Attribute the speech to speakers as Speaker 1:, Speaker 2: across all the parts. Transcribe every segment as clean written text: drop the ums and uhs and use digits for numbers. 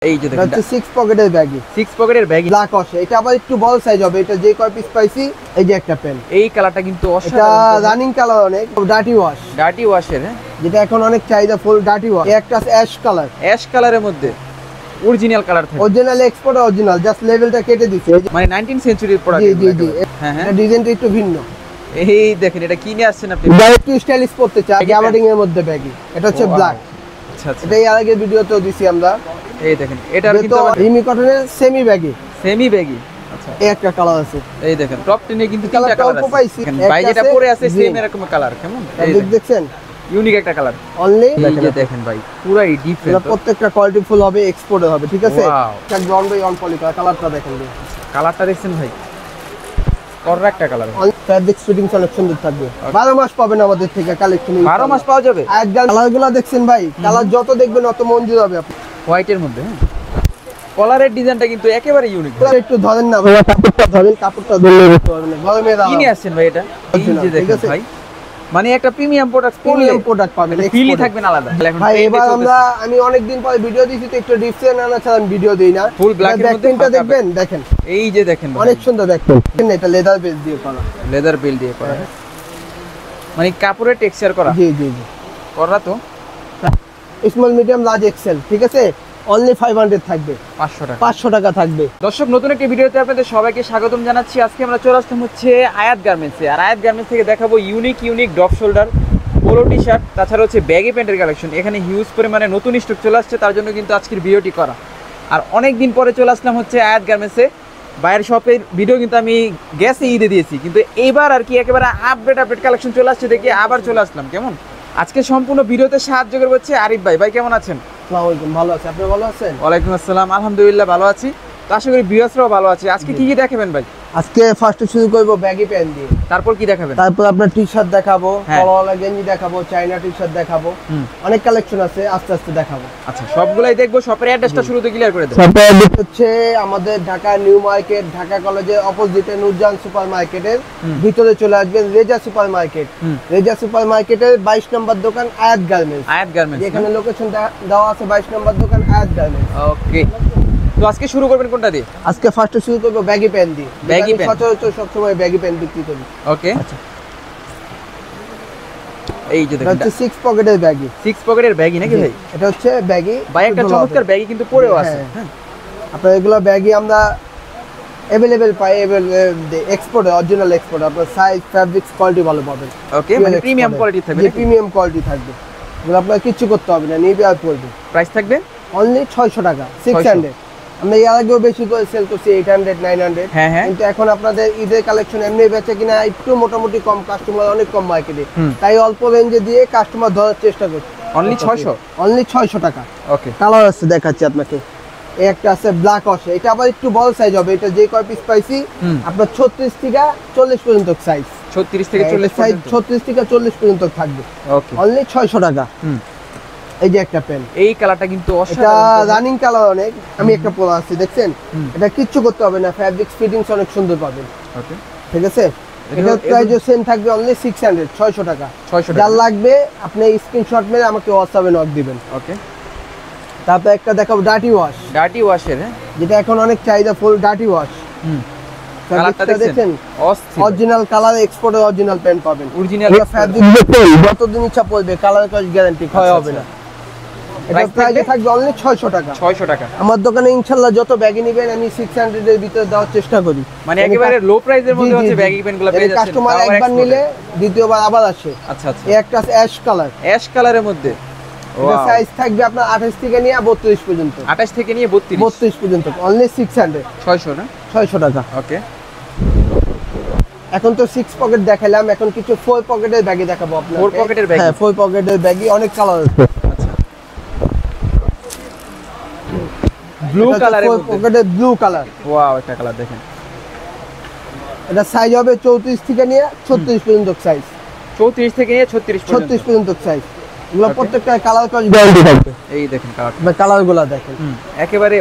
Speaker 1: এই যে দেখেন
Speaker 2: এটা 6 পকেটের ব্যাগি,
Speaker 1: 6 পকেটের ব্যাগি
Speaker 2: ব্ল্যাক ওয়াশে। এটা আবার একটু বড় সাইজ হবে, এটা যে কয় পিস পাইছি। এই যে একটা পেন,
Speaker 1: এই কালারটা কিন্তু
Speaker 2: এটা
Speaker 1: অসাধারণ,
Speaker 2: রানিং কালার, অনেক ডার্টি ওয়াশ,
Speaker 1: ডার্টি ওয়াশের, হ্যাঁ
Speaker 2: যেটা এখন অনেক চাহিদা, ফুল ডার্টি ওয়াশ। একটা অ্যাশ কালার,
Speaker 1: অ্যাশ কালারের মধ্যে অরিজিনাল কালার থাকে,
Speaker 2: অরিজিনাল এক্সপোর্ট অরিজিনাল, জাস্ট লেভেলটা কেটে দিছে।
Speaker 1: মানে 19 সেঞ্চুরির প্রোডাক্ট।
Speaker 2: জি জি জি,
Speaker 1: হ্যাঁ হ্যাঁ,
Speaker 2: এটা ডিজাইনটা একটু ভিন্ন।
Speaker 1: এই দেখেন এটা কি নিয়ে আসছেন আপনি?
Speaker 2: একটু স্টাইলিশ পড়তে চাই, গ্যাবার্ডিং এর মধ্যে ব্যাগি। এটা হচ্ছে ব্ল্যাক।
Speaker 1: আচ্ছা আচ্ছা,
Speaker 2: এটা এর আগে ভিডিওতেও দিছি আমরা।
Speaker 1: এই দেখেন এটার কিন্তু
Speaker 2: রিমি কটনের সেমি ব্যাগি,
Speaker 1: সেমি ব্যাগি। আচ্ছা,
Speaker 2: এই একটা কালার আছে।
Speaker 1: এই দেখেন টপ 10 এ কিন্তু তিনটা কালার আছে।
Speaker 2: পাইছি,
Speaker 1: ভাই যেটা পরে আছে সেম এরকম কালার, কেমন
Speaker 2: দেখছেন,
Speaker 1: ইউনিক একটা কালার।
Speaker 2: অনলি
Speaker 1: দেখেন ভাই পুরাই ডিফারেন্ট,
Speaker 2: প্রত্যেকটা কোয়ালিটি ফুল হবে, এক্সপোর্টের হবে, ঠিক আছে।
Speaker 1: ওয়াও,
Speaker 2: একদম অন বাই অন পলি কালারটা দেখেন,
Speaker 1: কালারটা দেখছেন ভাই, কররা একটা কালার।
Speaker 2: ফ্যাব্রিক ফিটিং অনেক সুন্দর থাকবে, 12 মাস পাবেন আমাদের থেকে কালেকশন।
Speaker 1: 12 মাস পাওয়া যাবে।
Speaker 2: একদম কালারগুলো দেখছেন ভাই, কালার যত দেখবেন অত মঞ্জুর হবে। আপনি
Speaker 1: হোয়াইটের মধ্যে, হ্যাঁ কলারের ডিজাইনটা কিন্তু একেবারে ইউনিক।
Speaker 2: একটু ধরেন না ভাই, কাপড়টা ধরেন, কাপড়টা ধরলে বুঝতে পারবেন না গরমে দাও।
Speaker 1: কি নিয়ে আসছেন ভাই এটা? এই যে দেখেন ভাই, মানে একটা প্রিমিয়াম প্রোডাক্ট,
Speaker 2: প্রিমিয়াম প্রোডাক্ট পাবেন,
Speaker 1: ফিলই থাকবেন আলাদা।
Speaker 2: ভাই এবার আমি অনেকদিন পরে ভিডিও দিছি, তো একটু ডিফারেন্ট আনা ছাড়া আমি ভিডিও দেই না।
Speaker 1: ফুল ব্ল্যাক এর মধ্যে
Speaker 2: ব্যাকপ্রিন্টটা দেখবেন, দেখেন
Speaker 1: এই যে দেখেন
Speaker 2: অনেক সুন্দর ব্যাকপ্রিন্ট। এটা লেদার বেস দিয়ে করা,
Speaker 1: লেদার বেল দিয়ে করা, মানে কাপড়ের টেক্সচার করা।
Speaker 2: জি জি জি,
Speaker 1: করা তো
Speaker 2: স্মল মিডিয়াম লার্জ এক্সেল, ঠিক আছে। অনলি 500 থাকবে,
Speaker 1: 500 টাকা,
Speaker 2: 500 টাকা থাকবে।
Speaker 1: দর্শক নতুন একটি ভিডিওতে আপনাদের সবাইকে স্বাগতম জানাচ্ছি। আজকে আমরা চলে আসলাম হচ্ছে আয়াত গার্মেন্টসে, আর আয়াত গার্মেন্টস থেকে দেখাবো unique drop shoulder polo T shirt, তাছাড়া হচ্ছে ব্যাগি প্যান্টের কালেকশন। এখানে হিউজ পরিমাণে নতুন স্টক চলে আসছে, তার জন্য কিন্তু আজকের ভিডিওটি করা। আর অনেক দিন পরে চলে আসলাম হচ্ছে আয়াত গার্মেন্টসে। বাইরের শপের ভিডিও কিন্তু আমি গেছে ঈদে দিয়েছি, কিন্তু এইবার আর কি একেবারে আপডেট কালেকশন চলে আসছে দেখে আবার চলে আসলাম। কেমন আজকে সম্পূর্ণ ভিডিওতে সাহায্য করবে হচ্ছে আরিফ ভাই। ভাই কেমন আছেন?
Speaker 2: আসসালামু আলাইকুম, ভালো আছি, আপনি ভালো আছেন?
Speaker 1: ওয়ালাইকুম আসসালাম, আলহামদুলিল্লাহ ভালো আছি। তো আশা করি ভিউয়ার্সরাও ভালো আছে। আজকে কি কি দেখাবেন ভাই?
Speaker 2: আজকে ফার্স্টে শুরু করব ব্যাগি প্যান্ট দিয়ে,
Speaker 1: তারপর কি দেখাবেন?
Speaker 2: তারপর আপনার টি শার্ট দেখাবো,
Speaker 1: হ্যাঁ।
Speaker 2: কলারওয়ালা গেঞ্জি দেখাবো, চাইনা টি শার্ট দেখাবো, অনেক কালেকশন আছে, আস্তে আস্তে দেখাবো।
Speaker 1: আচ্ছা, সবগুলাই দেখবো। শপের অ্যাড্রেসটা শুরুতে ক্লিয়ার করে দেন।
Speaker 2: শপের অ্যাড্রেস হচ্ছে আমাদের ঢাকা নিউ মার্কেট, ঢাকা কলেজের অপোজিটে নূরজাহান সুপার মার্কেটের ভিতরে চলে আসবেন, Reza super market. Reza super মার্কেটের 22 নম্বর দোকান আয়াত গার্মেন্টস।
Speaker 1: আয়াত গার্মেন্টস,
Speaker 2: এখানে লোকেশন দেওয়া আছে, 22 নম্বর দোকান আয়াত গার্মেন্টস।
Speaker 1: ওকে, তো আজকে শুরু করবেন কোনটা দিয়ে?
Speaker 2: আজকে ফার্স্টে শুরু করব ব্যাগি প্যান্ট দিয়ে।
Speaker 1: ব্যাগি প্যান্ট
Speaker 2: সচরাচর সবসময় ব্যাগি প্যান্ট বিক্রি করি।
Speaker 1: ওকে, এই যে
Speaker 2: এটা
Speaker 1: দেখেন
Speaker 2: হচ্ছে 6 পকেটের ব্যাগি,
Speaker 1: 6 পকেটের ব্যাগই নাকি ভাই?
Speaker 2: এটা হচ্ছে ব্যাগি।
Speaker 1: ভাই একটা চমৎকার ব্যাগই কিন্তু পরেও আছে। হ্যাঁ,
Speaker 2: আপনার এগুলো ব্যাগই আমরা अवेलेबल পাই, এক্সপোর্ট, অরিজিনাল এক্সপোর্ট। আপনার সাইজ, ফ্যাব্রিক্স, কোয়ালিটি ভালো পাবেন।
Speaker 1: ওকে, মানে প্রিমিয়াম কোয়ালিটি থাকবে।
Speaker 2: যে প্রিমিয়াম কোয়ালিটি থাকবে, এগুলো আপনার কিছু করতে হবে না, নিবে আর পড়বে।
Speaker 1: প্রাইস থাকবে
Speaker 2: অনলি 600 টাকা, 600। আমরা এর আগেও বেশি করে সেল করছি 800, 900।
Speaker 1: হ্যাঁ হ্যাঁ,
Speaker 2: কিন্তু এখন আপনাদের ঈদের কালেকশন এমনি বেচে কিনা একটু মোটামুটি কম, কাস্টমার অনেক কম মার্কেটে, তাই অল্প রেঞ্জে দিয়ে কাস্টমার ধরার চেষ্টা করছি।
Speaker 1: অনলি 600,
Speaker 2: অনলি 600 টাকা।
Speaker 1: ওকে,
Speaker 2: কালার আছে দেখাচ্ছি আপনাকে। এই একটা আছে ব্ল্যাক ওয়াশে, এটা আবার একটু বড় সাইজ হবে। এটা যে কয় পিস পাইছি আপনার 36 থেকে 40 পর্যন্ত সাইজ,
Speaker 1: 36 থেকে 40
Speaker 2: সাইজ
Speaker 1: পর্যন্ত,
Speaker 2: 36 থেকে 40 পর্যন্ত থাকবে।
Speaker 1: ওকে,
Speaker 2: অনলি 600 টাকা। এই যে একটা পেন,
Speaker 1: এই কালারটা কিন্তু
Speaker 2: এটা
Speaker 1: অসাধারণ,
Speaker 2: রানিং কালার অনেক। আমি একটা পরা আছে, দেখছেন, এটা কিচ্ছু করতে হবে না, ফ্যাব্রিক্স ফিটিংস অনেক সুন্দর পাবেন।
Speaker 1: ওকে,
Speaker 2: ঠিক আছে। এটা প্রাইসও সেম থাকবে, অনলি 600, 600 টাকা।
Speaker 1: 600
Speaker 2: যার লাগবে আপনি স্ক্রিনশট মেরে আমাকে হোয়াটসঅ্যাপে নক দিবেন।
Speaker 1: ওকে,
Speaker 2: তারপর একটা দেখাবো ডার্টি ওয়াশ,
Speaker 1: ডার্টি ওয়াশের, হ্যাঁ
Speaker 2: যেটা এখন অনেক চাহিদা, ফুল ডার্টি ওয়াশ।
Speaker 1: কালারটা দেখেন অস্থির,
Speaker 2: অরিজিনাল কালার, এক্সপোর্টের অরিজিনাল পেন পাবেন।
Speaker 1: অরিজিনাল
Speaker 2: ফ্যাব্রিক যতদিন ইচ্ছা পড়বে, কালার কস গ্যারান্টি, ক্ষয় হবে না। এটা প্রাইস থাকবে অনলি 600 টাকা।
Speaker 1: 600 টাকা।
Speaker 2: আমার দোকানে ইনশাআল্লাহ যত ব্যাগি নেবেন আমি 600 এর ভিতরে দেওয়ার চেষ্টা করি,
Speaker 1: মানে একেবারে লো প্রাইসের মধ্যে হচ্ছে ব্যাগি পেনগুলো পেয়ে যাচ্ছেন।
Speaker 2: কাস্টমার একবার নিলে দ্বিতীয়বার আবার আসে।
Speaker 1: আচ্ছা আচ্ছা,
Speaker 2: এই একটা অ্যাশ কালার,
Speaker 1: অ্যাশ কালারের মধ্যে
Speaker 2: এটা সাইজ থাকবে আপনার 28 থেকে নিয়ে 32 পর্যন্ত,
Speaker 1: 28 থেকে নিয়ে 32
Speaker 2: পর্যন্ত। অনলি 600,
Speaker 1: 600 না,
Speaker 2: 600 টাকা।
Speaker 1: ওকে,
Speaker 2: এখন তো 6 পকেট দেখালাম, এখন কিছু 4 পকেটের ব্যাগি দেখাবো আপনাকে।
Speaker 1: 4 পকেটের ব্যাগি,
Speaker 2: হ্যাঁ 4 পকেটের ব্যাগি, অনেক কালার আছে।
Speaker 1: আচ্ছা, ব্লু কালারের মধ্যে, 4
Speaker 2: পকেটের ব্লু কালার।
Speaker 1: ওয়াও, একটা কালার দেখেন।
Speaker 2: এটা সাইজ হবে 34 থেকে নিয়ে 36 পর্যন্ত সাইজ,
Speaker 1: 34 থেকে নিয়ে 36
Speaker 2: পর্যন্ত সাইজ। এগুলো প্রত্যেকটা কালার কস গ্যারান্টি থাকবে।
Speaker 1: এই দেখেন কালারটা,
Speaker 2: বা কালারগুলো দেখেন,
Speaker 1: একেবারে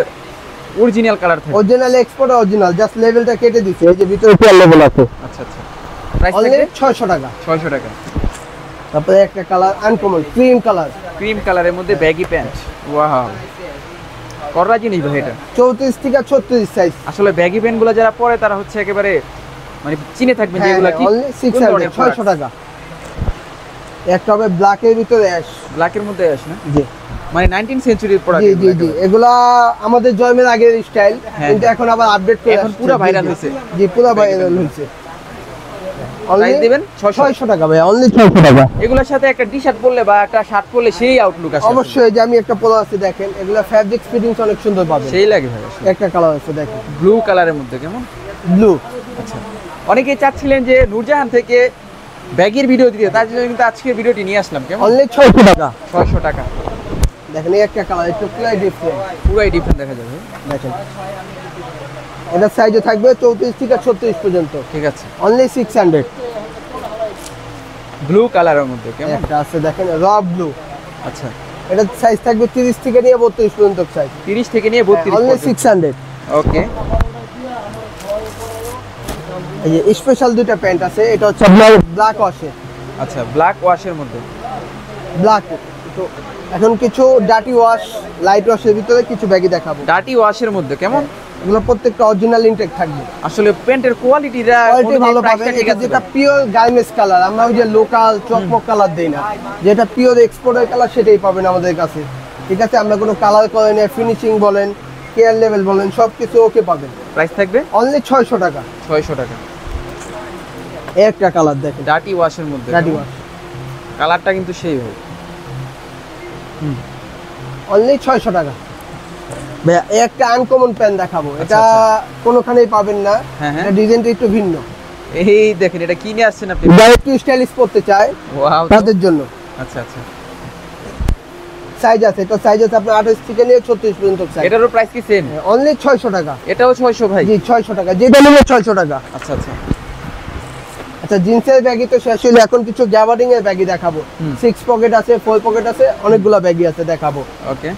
Speaker 1: অরিজিনাল কালার থাকে,
Speaker 2: অরিজিনাল এক্সপোর্ট অরিজিনাল, জাস্ট লেভেলটা কেটে দিছে। এই যে ভিতরে কি লেভেল আছে।
Speaker 1: আচ্ছা আচ্ছা, প্রাইস
Speaker 2: অনলি
Speaker 1: থাকবে
Speaker 2: 600 টাকা।
Speaker 1: 600 টাকা।
Speaker 2: তারপরে একটা colour uncommon cream colour,
Speaker 1: cream কালারের মধ্যে ব্যাগি প্যান্ট, ওয়াও, কররা জিনিস ভাই এটা
Speaker 2: 34 থেকে 36 সাইজ।
Speaker 1: আসলে ব্যাগি প্যান্ট গুলো যারা পরে তারা হচ্ছে একেবারে মানে চিনে থাকবেন যে এগুলা কি
Speaker 2: অনলি 600 600 টাকা। একটা হবে ব্ল্যাকের ভিতরে অ্যাশ,
Speaker 1: ব্ল্যাকের মধ্যে আসে না,
Speaker 2: জি
Speaker 1: মানে 19 সেঞ্চুরির প্রোডাক্ট।
Speaker 2: জি জি জি, এগুলা আমাদের জন্মের আগের স্টাইল, কিন্তু এখন আবার আপডেট করে
Speaker 1: এখন পুরো ভাইরাল হইছে।
Speaker 2: জি পুরো ভাইরাল হইছে।
Speaker 1: প্রাইস দিবেন
Speaker 2: 600 টাকা ভাই, অনলি 600 টাকা।
Speaker 1: এগুলোর সাথে একটা টি-শার্ট পরলে বা একটা শার্ট পরলে সেই আউটলুক আসে।
Speaker 2: অবশ্যই, যে আমি একটা পরা আছে দেখেন, এগুলা ফ্যাব্রিক ফিটিংস অনেক সুন্দর পাবেন।
Speaker 1: সেই লাগে ভাই আসলে।
Speaker 2: একটা কালার আছে দেখেন,
Speaker 1: ব্লু কালারের মধ্যে কেমন
Speaker 2: ব্লু।
Speaker 1: আচ্ছা, অনেকেই চাচ্ছিলেন যে নূরজাহান থেকে ব্যাগের ভিডিও দিতে, তার জন্য কিন্তু আজকে ভিডিওটি নিয়ে আসলাম। কেমন
Speaker 2: অনলি 600 টাকা।
Speaker 1: 600 টাকা।
Speaker 2: দেখেন এই একটা কালার একটু পুরাই ডিফারেন্ট,
Speaker 1: পুরাই ডিফারেন্ট দেখা যাবে।
Speaker 2: দেখেন এটা সাইজে থাকবে 34 থেকে 36 পর্যন্ত।
Speaker 1: ঠিক আছে,
Speaker 2: অনলি 600।
Speaker 1: ব্লু কালারের মধ্যে কেমন
Speaker 2: একটা আছে দেখেন র ব্লু,
Speaker 1: আচ্ছা,
Speaker 2: এটা সাইজ থাকবে 30 থেকে নিয়ে 32 পর্যন্ত সাইজ।
Speaker 1: 30 থেকে নিয়ে 32
Speaker 2: অনলি
Speaker 1: পর্যন্ত।
Speaker 2: 600।
Speaker 1: ওকে,
Speaker 2: এই যে স্পেশাল দুটো প্যান্ট আছে, এটা হচ্ছে আপনার ব্ল্যাক ওয়াশে,
Speaker 1: আচ্ছা, ব্ল্যাক ওয়াশের মধ্যে।
Speaker 2: ব্ল্যাক। তো এখন কিছু ডার্টি ওয়াশ, লাইট ওয়াশের ভিতরে কিছু ব্যাগই দেখাবো।
Speaker 1: ডার্টি ওয়াশের মধ্যে কেমন
Speaker 2: এগুলো প্রত্যেকটা অরিজিনাল ইনটেক থাকবে।
Speaker 1: আসলে প্যান্টের কোয়ালিটিটা
Speaker 2: কোয়ালিটি ভালো পাবেন। এটা যেটা পিওর গার্মেন্টস কালার, আমরা ওই যে লোকাল চকমক কালার দেই না, যেটা পিওর এক্সপোর্টের কালার সেটাই পাবেন আমাদের কাছে। ঠিক আছে, আমরা কোনো কালার করে না, ফিনিশিং বলেন, কেয়ার লেভেল বলেন, সব কিছু ওকে পাবেন।
Speaker 1: প্রাইস থাকবে
Speaker 2: অনলি 600 টাকা।
Speaker 1: 600 টাকা।
Speaker 2: একটা কালার দেখেন,
Speaker 1: ডার্টি ওয়াশের মধ্যে
Speaker 2: ডার্টি ওয়াশ,
Speaker 1: কালারটা কিন্তু সেই ভাই।
Speaker 2: অনলি 600 টাকা। ভাইয়া একটা আনকমন প্যান্ট দেখাবো, এটা কোনোখানেই পাবেন না।
Speaker 1: হ্যাঁ, হ্যাঁ।
Speaker 2: এটা ডিজাইনটা একটু ভিন্ন।
Speaker 1: এই দেখেন, এটা কি নিয়ে আসছেন আপনি?
Speaker 2: যারা একটু স্টাইলিশ পড়তে চায়
Speaker 1: ওয়াও,
Speaker 2: তাদের জন্য।
Speaker 1: আচ্ছা আচ্ছা,
Speaker 2: সাইজ আছে, এটা সাইজ আছে আপনার 28 থেকে নিয়ে 36 পর্যন্ত সাইজ।
Speaker 1: এটারও প্রাইস কি সেম?
Speaker 2: অনলি 600 টাকা।
Speaker 1: এটাও 600 ভাই?
Speaker 2: জি 600 টাকা, যেটা নিলে 600 টাকা।
Speaker 1: আচ্ছা আচ্ছা,
Speaker 2: আচ্ছা জিন্সের ব্যাগই তো শেষ হলো, এখন কিছু গ্যাবার্ডিং এর ব্যাগই দেখাবো। 6 পকেট আছে, 4 পকেট আছে, অনেকগুলা ব্যাগই আছে দেখাবো।
Speaker 1: ওকে,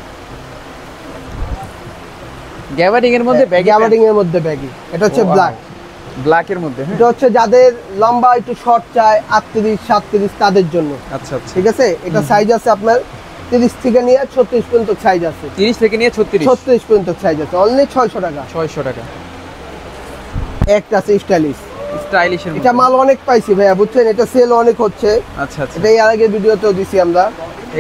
Speaker 1: গ্যাবার্ডিং এর মধ্যে ব্যাগি,
Speaker 2: গ্যাবার্ডিং এর মধ্যে ব্যাগই, এটা হচ্ছে ব্ল্যাক।
Speaker 1: ব্ল্যাক এর মধ্যে, হ্যাঁ।
Speaker 2: এটা হচ্ছে যাদের লম্বা একটু শর্ট চায় 38 37 তাদের জন্য।
Speaker 1: আচ্ছা আচ্ছা,
Speaker 2: ঠিক আছে, এটা সাইজ আছে আপনার 30 থেকে নিয়ে 36 পর্যন্ত সাইজ আছে।
Speaker 1: 30 থেকে নিয়ে 36
Speaker 2: 36 পর্যন্ত সাইজ আছে, অনলি 600 টাকা।
Speaker 1: 600 টাকা।
Speaker 2: একটা আছে স্টাইলিশ,
Speaker 1: স্টাইলিশের
Speaker 2: এটা মাল অনেক পাইছি ভাইয়া, বুঝছেন, এটা সেল অনেক হচ্ছে।
Speaker 1: আচ্ছা আচ্ছা,
Speaker 2: এটা এর আগের ভিডিওতেও দিছি আমরা।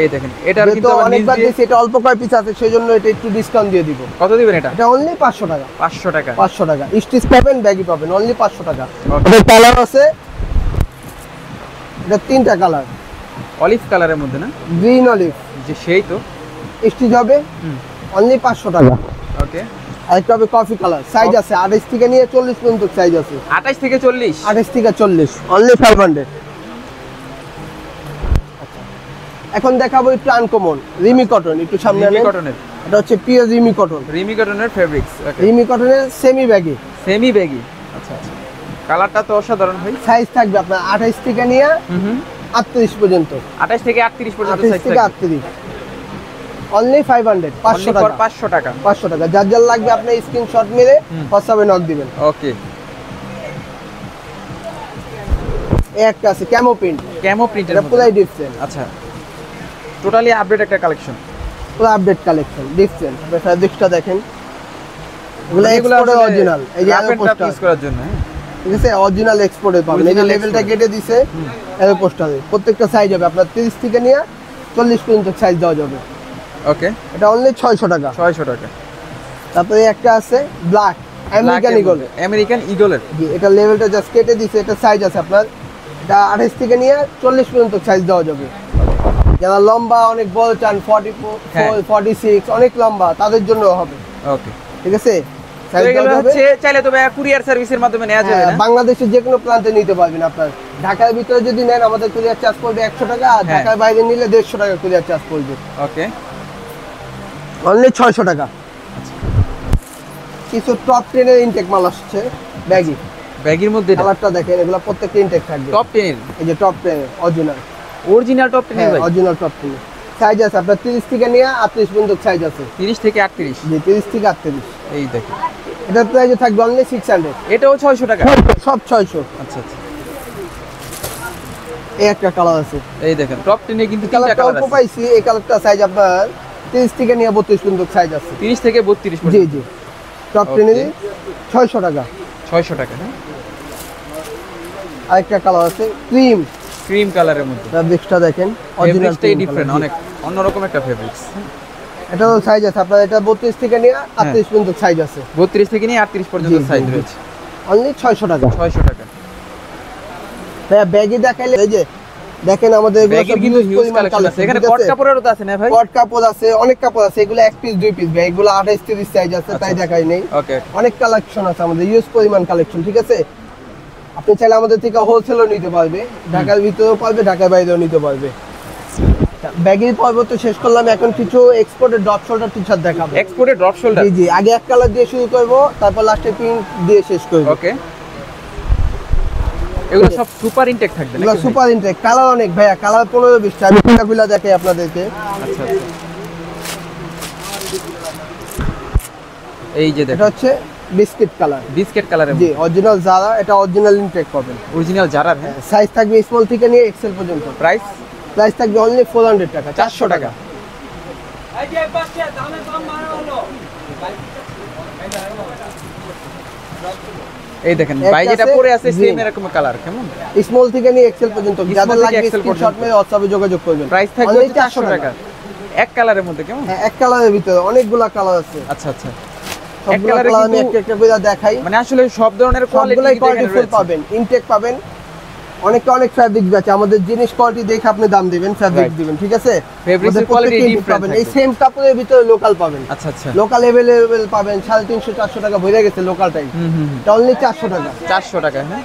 Speaker 1: এই দেখেন, এটার
Speaker 2: যেহেতু
Speaker 1: কিন্তু আবার নিচ
Speaker 2: অনেকবার
Speaker 1: দিয়ে
Speaker 2: দিছি, এটা অল্প কয় পিস আছে সেজন্য এটা একটু ডিসকাউন্ট দিয়ে দিব।
Speaker 1: কত দিবেন এটা?
Speaker 2: এটা অনলি 500 টাকা।
Speaker 1: 500 টাকা।
Speaker 2: 500 টাকা স্টিচ পাবেন, ব্যাগই পাবেন, অনলি 500 টাকা।
Speaker 1: Okay.
Speaker 2: এটা কালার আছে, এটা তিনটা কালার,
Speaker 1: অলিভ কালারের মধ্যে না?
Speaker 2: গ্রিন অলিভ,
Speaker 1: যে সেই তো।
Speaker 2: স্টিচ হবে, অনলি 500 টাকা।
Speaker 1: ওকে,
Speaker 2: আরেকটা হবে কফি কালার, সাইজ আছে 28 থেকে নিয়ে 40 পর্যন্ত সাইজ আছে।
Speaker 1: 28 থেকে 40?
Speaker 2: 28 থেকে 40, অনলি 500। এখন দেখাবো একটু আনকমন রিমি কটন, একটু সামনে
Speaker 1: রিমি
Speaker 2: আনেন।
Speaker 1: কটনের,
Speaker 2: এটা হচ্ছে পিওর রিমি কটন,
Speaker 1: রিমি কটনের ফেব্রিক্স। ওকে,
Speaker 2: রিমি কটনের সেমি ব্যাগি,
Speaker 1: সেমি ব্যাগি। আচ্ছা আচ্ছা, কালারটা তো অসাধারণ ভাই।
Speaker 2: সাইজ থাকবে আপনার 28 থেকে নিয়ে 38 পর্যন্ত।
Speaker 1: 28 থেকে 38 পর্যন্ত
Speaker 2: 28
Speaker 1: সাইজ
Speaker 2: থেকে
Speaker 1: থাকবে।
Speaker 2: 38, অনলি 500, 500 টাকা।
Speaker 1: 500 টাকা।
Speaker 2: 500 টাকা, যার যার লাগবে আপনি স্ক্রিনশট মেরে হোয়াটসঅ্যাপে নক দিবেন।
Speaker 1: ওকে,
Speaker 2: এই একটা আছে ক্যামো প্রিন্ট,
Speaker 1: ক্যামো প্রিন্টের
Speaker 2: এটা
Speaker 1: মধ্যে।
Speaker 2: পুরাই ডিফারেন্ট,
Speaker 1: আচ্ছা, টোটালি আপডেট একটা কালেকশন।
Speaker 2: পুরো আপডেট কালেকশন, ডিফারেন্ট। আপনি ফেব্রিক্সটা দেখেন, এগুলো
Speaker 1: এগুলো
Speaker 2: এক্সপোর্টের অরিজিনাল। এই যে
Speaker 1: rough and tough
Speaker 2: poster,
Speaker 1: use করার জন্য, হ্যাঁ।
Speaker 2: ঠিক আছে, অরিজিনাল এক্সপোর্টের পাবেন। এই যে
Speaker 1: Original
Speaker 2: লেভেলটা
Speaker 1: export।
Speaker 2: কেটে দিছে এর পোস্টারে, প্রত্যেকটা সাইজ হবে আপনার 30 থেকে নিয়ে 40 পর্যন্ত সাইজ দেওয়া যাবে।
Speaker 1: ওকে,
Speaker 2: এটা অনলি 600 টাকা।
Speaker 1: 600 টাকা।
Speaker 2: তারপরে একটা আছে ব্ল্যাক আমেরিকান ইগল,
Speaker 1: আমেরিকান ইগলের।
Speaker 2: জি এটা লেভেলটা জাস্ট কেটে দিছে, এটা সাইজ আছে আপনার, এটা 28 থেকে নিয়ে 40 পর্যন্ত সাইজ দেওয়া যাবে। যারা লম্বা অনেক বড় চান, 44
Speaker 1: হ্যাঁ।
Speaker 2: 46 অনেক লম্বা, তাদের জন্য হবে।
Speaker 1: ওকে,
Speaker 2: ঠিক আছে,
Speaker 1: তো
Speaker 2: সাইজ
Speaker 1: এগুলো
Speaker 2: দেওয়া যাবে।
Speaker 1: হচ্ছে চাইলে তো কুরিয়ার সার্ভিসের মাধ্যমে নেওয়া যাবে
Speaker 2: হ্যাঁ,
Speaker 1: না?
Speaker 2: বাংলাদেশের যে কোনো প্রান্তে নিতে পারবেন আপনার। ঢাকার ভিতরে যদি নেন আমাদের কুরিয়ার চার্জ পড়বে 100 টাকা, আর
Speaker 1: হ্যাঁ।
Speaker 2: ঢাকার বাইরে নিলে 150 টাকা কুরিয়ার চার্জ পড়বে।
Speaker 1: ওকে,
Speaker 2: অনলি 600 টাকা। কিছু টপ 10 এর ইনটেক মাল আসছে ব্যাগি,
Speaker 1: ব্যাগের মধ্যে
Speaker 2: কালারটা দেখেন, এগুলো প্রত্যেকটা ইনটেক থাকবে।
Speaker 1: টপ 10
Speaker 2: এই যে টপ 10 অরিজিনাল,
Speaker 1: অরিজিনাল টপ 10
Speaker 2: হ্যাঁ
Speaker 1: ভাই।
Speaker 2: অরিজিনাল টপ 10 সাইজ আছে আপনার 30 থেকে নিয়ে 38 পর্যন্ত সাইজ আছে।
Speaker 1: 30 থেকে 38।
Speaker 2: জি 30 থেকে 38।
Speaker 1: এই দেখেন,
Speaker 2: এটার প্রাইস থাকবে অনলি 600।
Speaker 1: এটাও 600 টাকা।
Speaker 2: সব 600।
Speaker 1: আচ্ছা আচ্ছা,
Speaker 2: এই একটা কালার আছে,
Speaker 1: এই দেখেন টপ 10 এ কিন্তু তিনটা
Speaker 2: কালারটা
Speaker 1: কালার
Speaker 2: অল্প
Speaker 1: আছে।
Speaker 2: পাইছি। এই কালারটা সাইজ আপনার 30 থেকে নিয়ে 32 পর্যন্ত সাইজ আছে।
Speaker 1: 30 থেকে 32
Speaker 2: জি
Speaker 1: পর্যন্ত।
Speaker 2: জি, টপ টেনে 600 টাকা।
Speaker 1: 600 টাকা হ্যাঁ।
Speaker 2: আরেকটা কালার আছে
Speaker 1: ক্রিম কালারের মধ্যে।
Speaker 2: ফেব্রিক্সটা দেখেন, অরিজিনাল
Speaker 1: ফেব্রিক্সটাই ডিফারেন্ট, অনেক অন্যরকম একটা ফেব্রিক্স।
Speaker 2: এটাও সাইজ আছে আপনার, এটা 32 থেকে নিয়ে 38 পর্যন্ত সাইজ আছে।
Speaker 1: 32 থেকে নিয়ে 38 পর্যন্ত
Speaker 2: জি, জি,
Speaker 1: সাইজ
Speaker 2: জি।
Speaker 1: রয়েছে।
Speaker 2: অনলি 600 টাকা।
Speaker 1: 600 টাকা।
Speaker 2: ভাইয়া ব্যাগই দেখাইলে এই যে দেখেন আমাদের এগুলো
Speaker 1: ব্যাগের
Speaker 2: সব
Speaker 1: কিন্তু
Speaker 2: হিউজ
Speaker 1: হিউজ
Speaker 2: পরিমাণ
Speaker 1: কালেকশন আছে।
Speaker 2: কালেকশন।
Speaker 1: এখানে কট কাপড়েরও তো আছে না ভাই?
Speaker 2: কট কাপড় আছে, অনেক কাপড় আছে। এগুলো 1 পিস 2 পিস ভাই, এগুলো 28 30 সাইজ আছে, তাই দেখাই নেই।
Speaker 1: ওকে।
Speaker 2: অনেক কালেকশন আছে আমাদের, হিউজ পরিমাণ কালেকশন, ঠিক আছে। আপনি চাইলে আমাদের থেকে হোলসেলও নিতে পারবে, ঢাকার ভিতরেও পারবে, ঢাকার বাইরেও নিতে পারবে। ব্যাগের পর্ব তো শেষ করলাম, এখন কিছু এক্সপোর্টের ড্রপ শোল্ডার টি-শার্ট দেখাবো।
Speaker 1: Exported drop shoulder.
Speaker 2: জি জি, আগে এক কালার দিয়ে শুরু করব, তারপর লাস্টে পিঙ্ক দিয়ে শেষ করব।
Speaker 1: ওকে। এগুলো সব সুপার ইনটেক থাকবে
Speaker 2: এগুলো
Speaker 1: নাকি?
Speaker 2: সুপার ইনটেক, কালার অনেক ভাইয়া, কালার 15-20টা। আমি কোনগুলো দেখাই আপনাদেরকে।
Speaker 1: আচ্ছা আচ্ছা। এই যে
Speaker 2: এটা
Speaker 1: দেখো,
Speaker 2: হচ্ছে বিস্কিট কালার।
Speaker 1: বিস্কিট কালারের
Speaker 2: জি, অরিজিনাল জারা, এটা অরিজিনাল ইনটেক পাবেন।
Speaker 1: অরিজিনাল জারার হ্যাঁ।
Speaker 2: সাইজ থাকবে স্মল থেকে নিয়ে এক্সেল পর্যন্ত।
Speaker 1: প্রাইস
Speaker 2: প্রাইস থাকবে অনলি 400 টাকা,
Speaker 1: 400 টাকা। এই দেখেন ভাই যেটা পরে আছে সেম এরকম কালার, কেমন?
Speaker 2: স্মল থেকে নিয়ে এক্সেল পর্যন্ত, যাদের
Speaker 1: থেকে
Speaker 2: লাগবে
Speaker 1: XL
Speaker 2: স্ক্রিনশট মেরে WhatsApp-এ যোগাযোগ করবেন।
Speaker 1: প্রাইস থাকবে
Speaker 2: Only
Speaker 1: 400 টাকা। এক কালারের মধ্যে, কেমন?
Speaker 2: হ্যাঁ, এক কালারের ভিতরে অনেকগুলা কালার আছে।
Speaker 1: আচ্ছা আচ্ছা। এক
Speaker 2: সবগুলা
Speaker 1: কালারে
Speaker 2: কালার আমি
Speaker 1: কিন্তু
Speaker 2: একটা একটা করে দেখাই।
Speaker 1: মানে আসলে সব ধরনের
Speaker 2: সবগুলাই
Speaker 1: কোয়ালিটি
Speaker 2: কোয়ালিটি ফুল পাবেন, ইনটেক পাবেন। অনেকে অনেক ফ্যাব্রিক আছে, আমাদের জিনিস কোয়ালিটি দেখে আপনি দাম দিবেন, ফ্যাব্রিক দিবেন, ঠিক আছে।
Speaker 1: ফেব্রিক্সের কোয়ালিটি ডিফারেন্ট
Speaker 2: পাবেন, এই
Speaker 1: থাকবে।
Speaker 2: সেম কাপড়ের ভিতরে লোকাল পাবেন।
Speaker 1: আচ্ছা আচ্ছা।
Speaker 2: লোকাল अवेलेबल পাবেন 350-400 টাকা ভরে গেছে লোকালটাই। এটা অনলি 400 টাকা।
Speaker 1: 400 টাকা হ্যাঁ।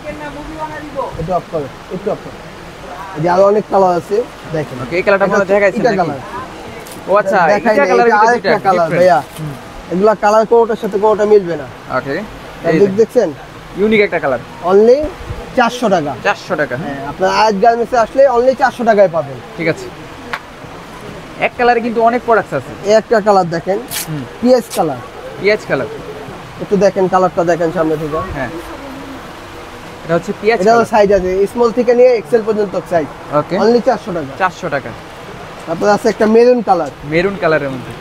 Speaker 2: এটা অফ করে, একটু অফ করে। এই যে আরো অনেক কালার আছে, দেখেন।
Speaker 1: ওকে, এই কালারটা মনে দেখাইছেন
Speaker 2: এটা
Speaker 1: নাকি?
Speaker 2: কালার।
Speaker 1: ও আচ্ছা,
Speaker 2: দেখাই
Speaker 1: এটা
Speaker 2: না,
Speaker 1: কালারের
Speaker 2: এটা
Speaker 1: ভিতরে
Speaker 2: আরেকটা
Speaker 1: দুইটা
Speaker 2: কালার
Speaker 1: different।
Speaker 2: ভাইয়া। এগুলা কালার কোনটার সাথে কোনটা মিলবে না।
Speaker 1: ওকে।
Speaker 2: দেখছেন,
Speaker 1: ইউনিক একটা কালার।
Speaker 2: অনলি 400 টাকা।
Speaker 1: 400 টাকা হ্যাঁ।
Speaker 2: হ্যাঁ, আপনার আয়াত গার্মেন্টসে আসলে অনলি 400 টাকায় পাবেন।
Speaker 1: ঠিক আছে। এক কালারে কিন্তু অনেক প্রোডাক্টস আছে।
Speaker 2: এই একটা কালার দেখেন, পিএস কালার।
Speaker 1: পিয়াজ কালার।
Speaker 2: একটু দেখেন কালারটা, দেখেন সামনে থেকে।
Speaker 1: হ্যাঁ। এটা হচ্ছে পিয়াজ
Speaker 2: এটাও
Speaker 1: কালার।
Speaker 2: সাইজ আছে, স্মল থেকে নিয়ে এক্সেল পর্যন্ত সাইজ।
Speaker 1: ওকে।
Speaker 2: অনলি 400 টাকা।
Speaker 1: 400 টাকা।
Speaker 2: তারপর আছে একটা মেরুন কালার।
Speaker 1: মেরুন কালারের মধ্যে।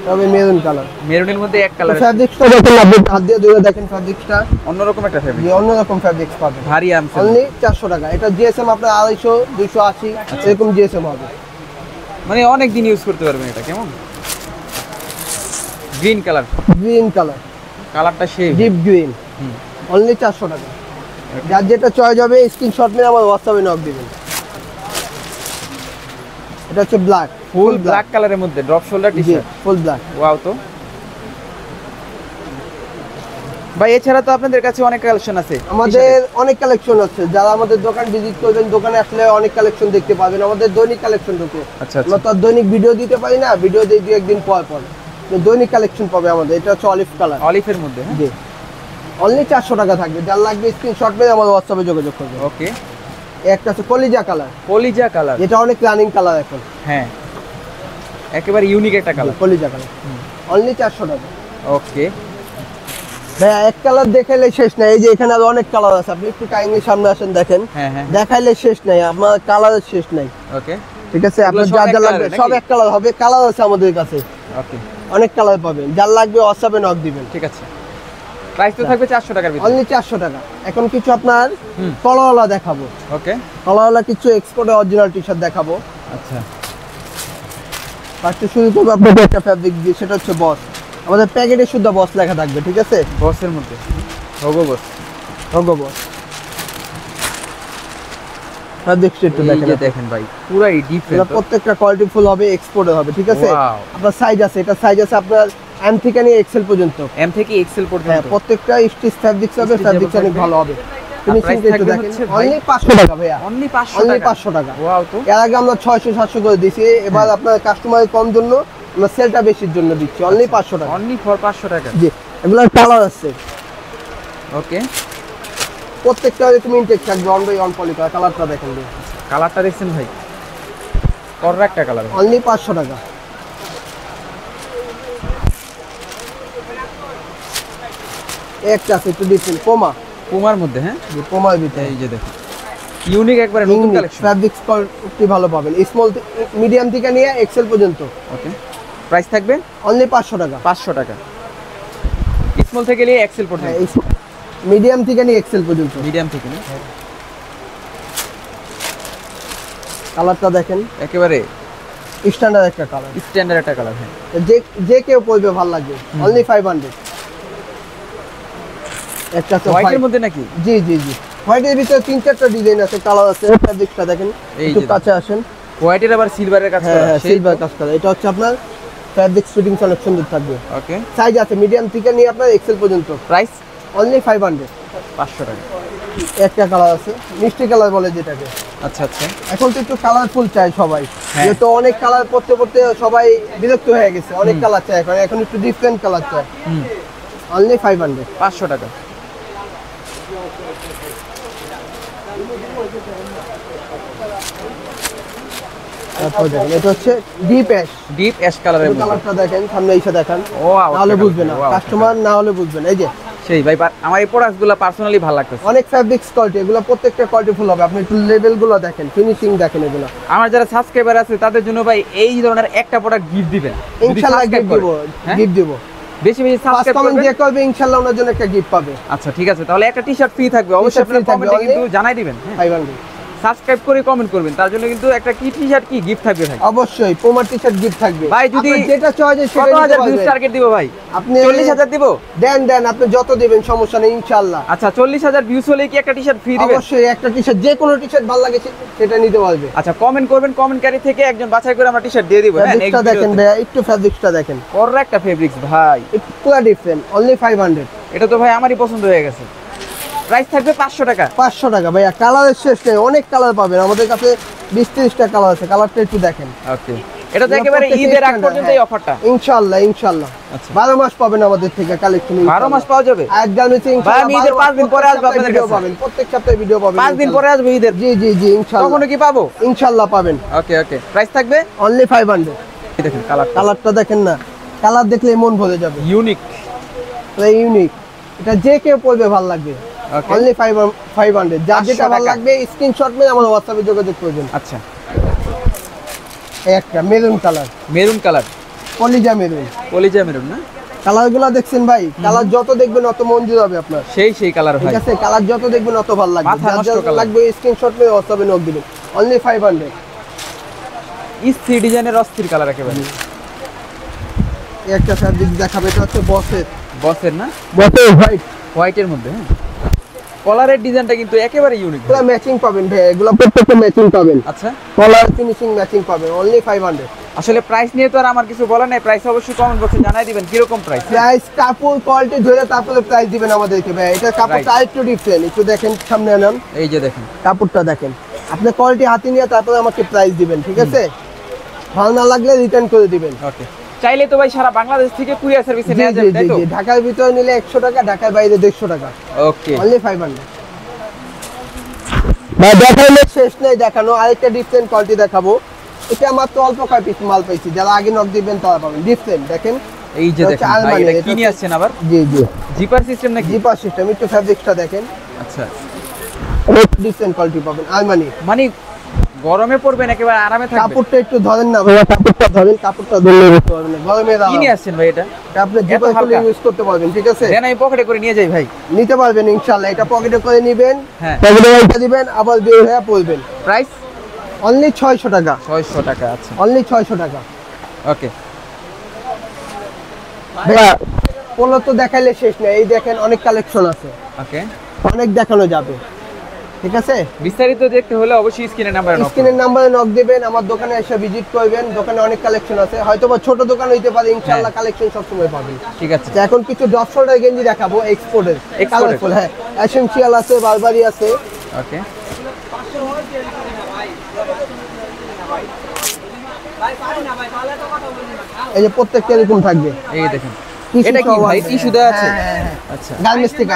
Speaker 2: তবে মেরুন কালার,
Speaker 1: মেরুনের মধ্যে এক কালার।
Speaker 2: ফ্যাব্রিক্সটা দেখেন, আপনি হাত দিয়ে ধরে দেখেন ফ্যাব্রিক্সটা,
Speaker 1: অন্যরকম একটা ফেব্রিক।
Speaker 2: যে অন্যরকম ফ্যাব্রিক্স পাবেন।
Speaker 1: ভারী আমসেল।
Speaker 2: অনলি 400 টাকা। এটা জিএসএম আপনার 250 280 এরকম জিএসএম হবে।
Speaker 1: মানে অনেক দিন ইউজ করতে পারবেন এটা, কেমন? Green colour.
Speaker 2: গ্রিন কালার,
Speaker 1: কালারটা সেই
Speaker 2: ডিপ গ্রিন। অনলি 400 টাকা। যার যেটা চয়েস হবে স্ক্রিনশট নিয়ে আমার হোয়াটসঅ্যাপে নক দিবেন। এটা হচ্ছে ব্ল্যাক,
Speaker 1: ফুল ব্ল্যাক কালারের মধ্যে drop shoulder T-shirt.
Speaker 2: Full black.
Speaker 1: Wow. তো ভাই এছাড়া তো আপনাদের কাছে অনেক কালেকশন আছে।
Speaker 2: আমাদের অনেক কালেকশন আছে, যারা আমাদের দোকান ভিজিট করবেন, দোকানে আসলে অনেক কালেকশন দেখতে পাবেন। আমাদের দৈনিক কালেকশন ঢুকে,
Speaker 1: আচ্ছা
Speaker 2: আমরা
Speaker 1: আচ্ছা।
Speaker 2: তো আর দৈনিক ভিডিও দিতে পারি না, ভিডিও দিই 2 একদিন পর পর। তো দৈনিক কালেকশন পাবে আমাদের। এটা হচ্ছে অলিভ কালার।
Speaker 1: অলিভের মধ্যে হ্যাঁ।
Speaker 2: জি, অনলি 400 টাকা থাকবে। যার লাগবে স্ক্রিনশট মেরে আমার হোয়াটসঅ্যাপে যোগাযোগ করবেন।
Speaker 1: ওকে।
Speaker 2: একটা আছে কলিজা কালার,
Speaker 1: কলিজা কালার।
Speaker 2: যেটা অনেক রানিং কালার এখন।
Speaker 1: হ্যাঁ, একেবারে ইউনিক একটা কালার।
Speaker 2: কলিজা কালার, অনলি 400 টাকা।
Speaker 1: ওকে।
Speaker 2: ভাইয়া এক কালার দেখাইলে শেষ নাই, এই যে এখানে আরো অনেক কালার আছে। আপনি একটু কাইন্ডলি সামনে আসেন, দেখেন।
Speaker 1: হ্যাঁ হ্যাঁ।
Speaker 2: দেখাইলে শেষ নাই, আমার কালারের শেষ নাই।
Speaker 1: ওকে।
Speaker 2: ঠিক আছে,
Speaker 1: এগুলো
Speaker 2: আপনার
Speaker 1: সব
Speaker 2: যা
Speaker 1: এক
Speaker 2: যা
Speaker 1: colour
Speaker 2: লাগবে
Speaker 1: নাকি?
Speaker 2: সব এক কালার হবে। কালার আছে আমাদের কাছে,
Speaker 1: ওকে।
Speaker 2: অনেক কালার পাবেন। যার লাগবে হোয়াটসঅ্যাপে নক দিবেন।
Speaker 1: ঠিক আছে। প্রাইস তো থাকবে 400 টাকার ভিতরে।
Speaker 2: অনলি 400 টাকা। এখন কিছু আপনার কলাওয়ালা দেখাবো।
Speaker 1: ওকে।
Speaker 2: কলাওয়ালা কিছু এক্সপোর্টের অরিজিনাল টি-শার্ট দেখাবো।
Speaker 1: আচ্ছা।
Speaker 2: ফার্স্টে শুরু করবো আপনাদের একটা ফ্যাব্রিক দিয়ে, সেটা হচ্ছে বস। আমাদের প্যাকেটে শুদ্ধ বস লেখা থাকবে, ঠিক আছে।
Speaker 1: বসের মধ্যে হোগো বস।
Speaker 2: হোগো বস ফ্যাব্রিকটা একটু
Speaker 1: এই
Speaker 2: দেখেন।
Speaker 1: যে দেখেন ভাই, পুরাই
Speaker 2: এটা
Speaker 1: ডিফারেন্ট।
Speaker 2: প্রত্যেকটা কোয়ালিটি ফুল হবে, এক্সপোর্টের হবে, ঠিক আছে।
Speaker 1: Wow.
Speaker 2: আপনার সাইজ আছে, এটা সাইজ আছে আপনার এম থেকে নিয়ে এক্সেল পর্যন্ত।
Speaker 1: এম থেকে এক্সেল
Speaker 2: হ্যাঁ,
Speaker 1: পর্যন্ত।
Speaker 2: প্রত্যেকটা স্টিচ ফ্যাব্রিক্স হবে,
Speaker 1: Stitchable
Speaker 2: ফ্যাব্রিক্স অনেক
Speaker 1: থাকবে।
Speaker 2: ভালো হবে।
Speaker 1: আর
Speaker 2: ফিনিশিং
Speaker 1: price
Speaker 2: একটু
Speaker 1: থাকবে
Speaker 2: দেখেন,
Speaker 1: হচ্ছে ভাই
Speaker 2: অনলি 500 টাকা ভাইয়া।
Speaker 1: অনলি 500
Speaker 2: অনলি
Speaker 1: টাকা।
Speaker 2: 500 টাকা।
Speaker 1: ওয়াও। তো
Speaker 2: এর আগে আমরা 600-700 করে দিয়েছি, এবার আপনার কাস্টমারের কম জন্য আমরা সেলটা বেশির জন্য দিচ্ছি। অনলি 500 টাকা।
Speaker 1: অনলি ফর 500 টাকা।
Speaker 2: জি, এগুলোর কালার আছে।
Speaker 1: ওকে।
Speaker 2: প্রত্যেকটা এরকম ইনটেক থাকবে, অন বাই অন পলি করা। কালারটা দেখেন,
Speaker 1: কালারটা দেখছেন ভাই, কররা একটা কালার।
Speaker 2: অনলি 500 টাকা। একটা আছে একটু ডিফারেন্ট, পোমা।
Speaker 1: পুমার মধ্যে হ্যাঁ।
Speaker 2: যে পোমার ভিতরে
Speaker 1: এই যে দেখুন, ইউনিক একবারে নতুন কালেকশন।
Speaker 2: ফ্যাব্রিক্স কোয়ালিটি ভালো পাবেন, স্মল মিডিয়াম থেকে নিয়ে এক্সেল পর্যন্ত।
Speaker 1: ওকে, প্রাইস থাকবে
Speaker 2: অনলি 500 টাকা।
Speaker 1: 500 টাকা, স্মল থেকে নিয়ে এক্সেল পর্যন্ত।
Speaker 2: মিডিয়াম থেকে নিয়ে এক্সেল পর্যন্ত।
Speaker 1: মিডিয়াম থেকে নিয়ে।
Speaker 2: কালারটা দেখেন,
Speaker 1: একেবারে
Speaker 2: স্ট্যান্ডার্ড একটা কালার,
Speaker 1: স্ট্যান্ডার্ড একটা কালার। হ্যাঁ,
Speaker 2: যে যে কেউ পরবে ভালো লাগবে। অনলি 500। একটা তো
Speaker 1: হোয়াইটের মধ্যে নাকি?
Speaker 2: জি জি জি, হোয়াইটের ভিতরে 3-4টা ডিজাইন আছে, কালার আছে। ফ্যাব্রিকটা দেখেন,
Speaker 1: এই
Speaker 2: একটু
Speaker 1: যে
Speaker 2: কাছে আসেন।
Speaker 1: হোয়াইটের আবার সিলভারের কাজ করা।
Speaker 2: হ্যাঁ, সিলভার কাজ করা। এটা হচ্ছে আপনার ফ্যাব্রিক ফিটিং অনেক সুন্দর থাকবে।
Speaker 1: ওকে,
Speaker 2: সাইজ আছে মিডিয়াম থেকে নিয়ে আপনার এক্সেল পর্যন্ত।
Speaker 1: Price
Speaker 2: only 500।
Speaker 1: 500 টাকা।
Speaker 2: একটা কালার আছে, মিষ্টি কালার বলে যেটাকে।
Speaker 1: আচ্ছা আচ্ছা,
Speaker 2: এখন তো একটু কালারফুল চাই সবাই,
Speaker 1: হ্যাঁ।
Speaker 2: যেহেতু অনেক কালার পড়তে পড়তে সবাই বিরক্ত হয়ে গেছে। অনেক কালার চাই এখন, এখন একটু ডিফারেন্ট কালার চাই। অনলি 500।
Speaker 1: 500 টাকা।
Speaker 2: তারপর দেখেন, এটা হচ্ছে ডিপ অ্যাশ।
Speaker 1: ডিপ অ্যাশ কালারের মধ্যে।
Speaker 2: কালারটা দেখেন, সামনে এসে দেখান,
Speaker 1: ওয়াও,
Speaker 2: নাহলে বুঝবে না, কাস্টমার না হলে বুঝবে না। এই যে
Speaker 1: সেই ভাই, আমার এই প্রোডাক্টসগুলো পার্সোনালি ভালো লাগতেছে।
Speaker 2: অনেক ফ্যাব্রিক্স কোয়ালিটি, এগুলো প্রত্যেকটা কোয়ালিটি ফুল হবে। আপনি একটু লেভেলগুলো দেখেন, ফিনিশিং দেখেন। এগুলো
Speaker 1: আমার যারা সাবস্ক্রাইবার আছে তাদের জন্য ভাই এই ধরনের একটা প্রোডাক্ট গিফট দিবেন। যদি
Speaker 2: ইনশাআল্লাহ
Speaker 1: subscribe
Speaker 2: গিফট দিব,
Speaker 1: করে। হ্যাঁ?
Speaker 2: গিফট দিব।
Speaker 1: বেশি বেশি
Speaker 2: ফার্স্ট
Speaker 1: সাবস্ক্রাইব
Speaker 2: কমেন্ট
Speaker 1: করবেন।
Speaker 2: যে করবে ইনশাআল্লাহ ওনার জন্য একটা গিফট পাবে।
Speaker 1: আচ্ছা ঠিক আছে, তাহলে একটা টি-শার্ট ফ্রি থাকবে। অবশ্যই
Speaker 2: T-shirt free
Speaker 1: আপনারা
Speaker 2: থাকবে,
Speaker 1: কমেন্টে
Speaker 2: only
Speaker 1: কিন্তু জানাই দিবেন। হ্যাঁ,
Speaker 2: 500।
Speaker 1: সাবস্ক্রাইব করে কমেন্ট করবেন, তার জন্য কিন্তু একটা কি টি-শার্ট কি গিফট থাকবে ভাই।
Speaker 2: অবশ্যই পোমা টি-শার্ট গিফট থাকবে।
Speaker 1: ভাই, যদি
Speaker 2: আপনার যেটা চয়েস
Speaker 1: কত
Speaker 2: সেটা নিতে
Speaker 1: হাজার ভিউজ
Speaker 2: পারবেন।
Speaker 1: টার্গেট দিব ভাই?
Speaker 2: আপনি
Speaker 1: 40,000 দিব?
Speaker 2: দেন আপনি যত দিবেন সমস্যা নেই ইনশাআল্লাহ।
Speaker 1: আচ্ছা, 40,000 ভিউজ হলে কি একটা টি-শার্ট ফ্রি দিবেন?
Speaker 2: অবশ্যই একটা টি-শার্ট, যে কোনো টি-শার্ট ভালো লাগে সেটা নিতে পারবে।
Speaker 1: আচ্ছা, কমেন্ট করবেন, কমেন্টকারী থেকে একজন বাছাই করে আমরা টি-শার্ট দিয়ে দিব। হ্যাঁ,
Speaker 2: ফ্যাব্রিক্সটা দেখেন ভাইয়া, একটু ফ্যাব্রিক্সটা দেখেন,
Speaker 1: ওর একটা ফেব্রিক্স ভাই,
Speaker 2: একটু পুরো ডিফারেন্ট। অনলি 500।
Speaker 1: এটা তো ভাই আমারই পছন্দ হয়ে গেছে। প্রাইস থাকবে 500 টাকা।
Speaker 2: 500 টাকা ভাইয়া। কালারের শেষ নেই, অনেক কালার পাবেন আমাদের কাছে। 20-30টা কালার আছে, কালারটা একটু দেখেন।
Speaker 1: ওকে, এটা তো একেবারে ঈদের আগ পর্যন্ত এই অফারটা।
Speaker 2: ইনশাআল্লাহ ইনশাআল্লাহ।
Speaker 1: আচ্ছা,
Speaker 2: 12 মাস পাবেন আমাদের থেকে কালেকশন।
Speaker 1: 12 মাস পাওয়া যাবে?
Speaker 2: একদম
Speaker 1: ভাই, আমি ঈদের 5 দিন পরে আসবো আপনাদের কাছে।
Speaker 2: পাবেন, প্রত্যেক সপ্তাহে ভিডিও পাবেন।
Speaker 1: 5 দিন পরে আসবে ঈদের।
Speaker 2: জি জি জি, ইনশাআল্লাহ।
Speaker 1: তখন কি পাবো?
Speaker 2: ইনশাআল্লাহ পাবেন।
Speaker 1: ওকে ওকে, প্রাইস থাকবে
Speaker 2: অনলি 500।
Speaker 1: এই দেখেন কালার,
Speaker 2: কালারটা দেখেন না, কালার দেখলে মন ভরে যাবে।
Speaker 1: ইউনিক।
Speaker 2: ইউনিক, এটা যে কেউ পরবে ভালো লাগবে।
Speaker 1: ওকে,
Speaker 2: অনলি 500। যার যেটা
Speaker 1: 500
Speaker 2: ভালো
Speaker 1: টাকা।
Speaker 2: লাগবে স্ক্রিনশট নিয়ে আমার হোয়াটসঅ্যাপে যোগাযোগ করবেন।
Speaker 1: আচ্ছা,
Speaker 2: এই একটা মেরুন কালার,
Speaker 1: মেরুন কালার,
Speaker 2: কলিজা মেরুন।
Speaker 1: কলিজা মেরুন না?
Speaker 2: কালারগুলো দেখছেন ভাই, কালার যত দেখবেন অত মন জুড়াবে আপনার।
Speaker 1: সেই কালার ভাই।
Speaker 2: ঠিক আছে, কালার যত দেখবেন অত ভালো লাগবে।
Speaker 1: মাথা
Speaker 2: যার
Speaker 1: নষ্ট
Speaker 2: যার
Speaker 1: colour।
Speaker 2: লাগবে স্ক্রিনশট নিয়ে হোয়াটসঅ্যাপে নক দিবেন। অনলি 500।
Speaker 1: ইসি ডিজাইনের অস্থির কালার একেবারে।
Speaker 2: এই একটা ফ্যাব্রিক দেখাবে, এটা হচ্ছে বসের
Speaker 1: বসের না?
Speaker 2: হোয়াইট।
Speaker 1: হোয়াইটের মধ্যে। হ্যাঁ, কলারের ডিজাইনটা কিন্তু একেবারে ইউনিক।
Speaker 2: পুরো ম্যাচিং পাবেন ভাই, এগুলো প্রত্যেকটা ম্যাচিং পাবেন।
Speaker 1: আচ্ছা,
Speaker 2: কলার ফিনিশিং ম্যাচিং পাবেন। অনলি 500।
Speaker 1: আসলে প্রাইস নিয়ে তো আর আমার কিছু বলার নাই। প্রাইস অবশ্যই কমেন্ট বক্সে জানাই দিবেন কিরকম প্রাইস।
Speaker 2: প্রাইস, কাপড় কোয়ালিটি ধরে তারপরে প্রাইস দিবেন আমাদেরকে ভাই। এটা কাপড়টা একটু ডিফারেন্ট, একটু দেখেন, সামনে আনেন।
Speaker 1: এই যে দেখেন
Speaker 2: কাপড়টা দেখেন, আপনি কোয়ালিটি হাতে নিয়ে তারপরে আমাকে প্রাইস দিবেন। ঠিক আছে, ভালো না লাগলে রিটার্ন করে দিবেন।
Speaker 1: ওকে, চাইলে তো ভাই সারা বাংলাদেশ থেকে কুরিয়ার সার্ভিসে
Speaker 2: জি
Speaker 1: নেওয়া
Speaker 2: জি
Speaker 1: যাবে, তাই
Speaker 2: জি
Speaker 1: তো?
Speaker 2: জি, ঢাকার ভিতরে নিলে 100 টাকা, ঢাকার বাইরে 150 টাকা।
Speaker 1: ওকে,
Speaker 2: অনলি 500। ভাই দেখাইলে শেষ নেই দেখানো। আরেকটা ডিফারেন্ট কোয়ালিটি দেখাবো। এটা আমার তো অল্প কয় পিস মাল পাইছি, যারা আগে নক দিবেন তারা পাবেন। ডিফারেন্ট দেখেন,
Speaker 1: এই যে
Speaker 2: এটা
Speaker 1: দেখেন
Speaker 2: হচ্ছে
Speaker 1: ভাই,
Speaker 2: আলমারি,
Speaker 1: এটা
Speaker 2: এটা
Speaker 1: কি নিয়ে আসছেন আবার?
Speaker 2: জি জি,
Speaker 1: জিপার সিস্টেম নাকি?
Speaker 2: Zipper system. একটু ফ্যাব্রিকটা দেখেন,
Speaker 1: আচ্ছা,
Speaker 2: ডিফারেন্ট কোয়ালিটি পাবেন। আলমারি,
Speaker 1: মানে গরমে পড়বেন একেবারে আরামে থাকবেন।
Speaker 2: কাপড়টা একটু ধরেন না ভাইয়া, কাপড়টা ধরেন, কাপড়টা ধরলে বুঝতে পারবেন না। গরমে
Speaker 1: কি নিয়ে আসছেন ভাই এটা?
Speaker 2: এটা আপনি জিপার খুলে
Speaker 1: হালকা?
Speaker 2: ইউজ করতে পারবেন। ঠিক আছে,
Speaker 1: দেন আমি পকেটে করে নিয়ে যাই ভাই।
Speaker 2: নিতে পারবেন ইনশাআল্লাহ। এটা পকেটে করে নেবেন,
Speaker 1: হ্যাঁ,
Speaker 2: পকেটে রাখতে দিবেন, আবার বের হয়ে পড়বেন।
Speaker 1: প্রাইস
Speaker 2: অনলি 600 টাকা।
Speaker 1: 600 টাকা। আচ্ছা,
Speaker 2: অনলি 600 টাকা।
Speaker 1: ওকে,
Speaker 2: ভাইয়া পোলো তো দেখাইলে শেষ নেই। এই দেখেন, অনেক কালেকশন আছে,
Speaker 1: ওকে,
Speaker 2: অনেক দেখানো যাবে। ঠিক আছে,
Speaker 1: বিস্তারিত দেখতে হলে অবশ্যই স্ক্রিনে নাম্বার নক
Speaker 2: স্ক্রিনের নাম্বারে নক দিবেন, আমার দোকানে এসে ভিজিট করবেন। দোকানে অনেক কালেকশন আছে, হয়তো বা ছোট দোকান হইতে পারে, ইনশাআল্লাহ কালেকশন সবসময় পাবেন।
Speaker 1: ঠিক আছে,
Speaker 2: তো এখন কিছু ড্রপ শোল্ডার গেঞ্জি দেখাবো, এক্সপোর্টের কালারফুল। হ্যাঁ, এসেনশিয়াল আছে, বারবারি আছে।
Speaker 1: ওকে,
Speaker 2: এই যে প্রত্যেকটা এরকম থাকবে।
Speaker 1: এই দেখেন,
Speaker 2: টিস্যু
Speaker 1: এটা কি
Speaker 2: সহ
Speaker 1: ভাই?
Speaker 2: আছে।
Speaker 1: টিস্যু দেওয়া আছে?
Speaker 2: হ্যাঁ, হ্যাঁ, হ্যাঁ।
Speaker 1: আচ্ছা,
Speaker 2: গার্মেন্টস থেকে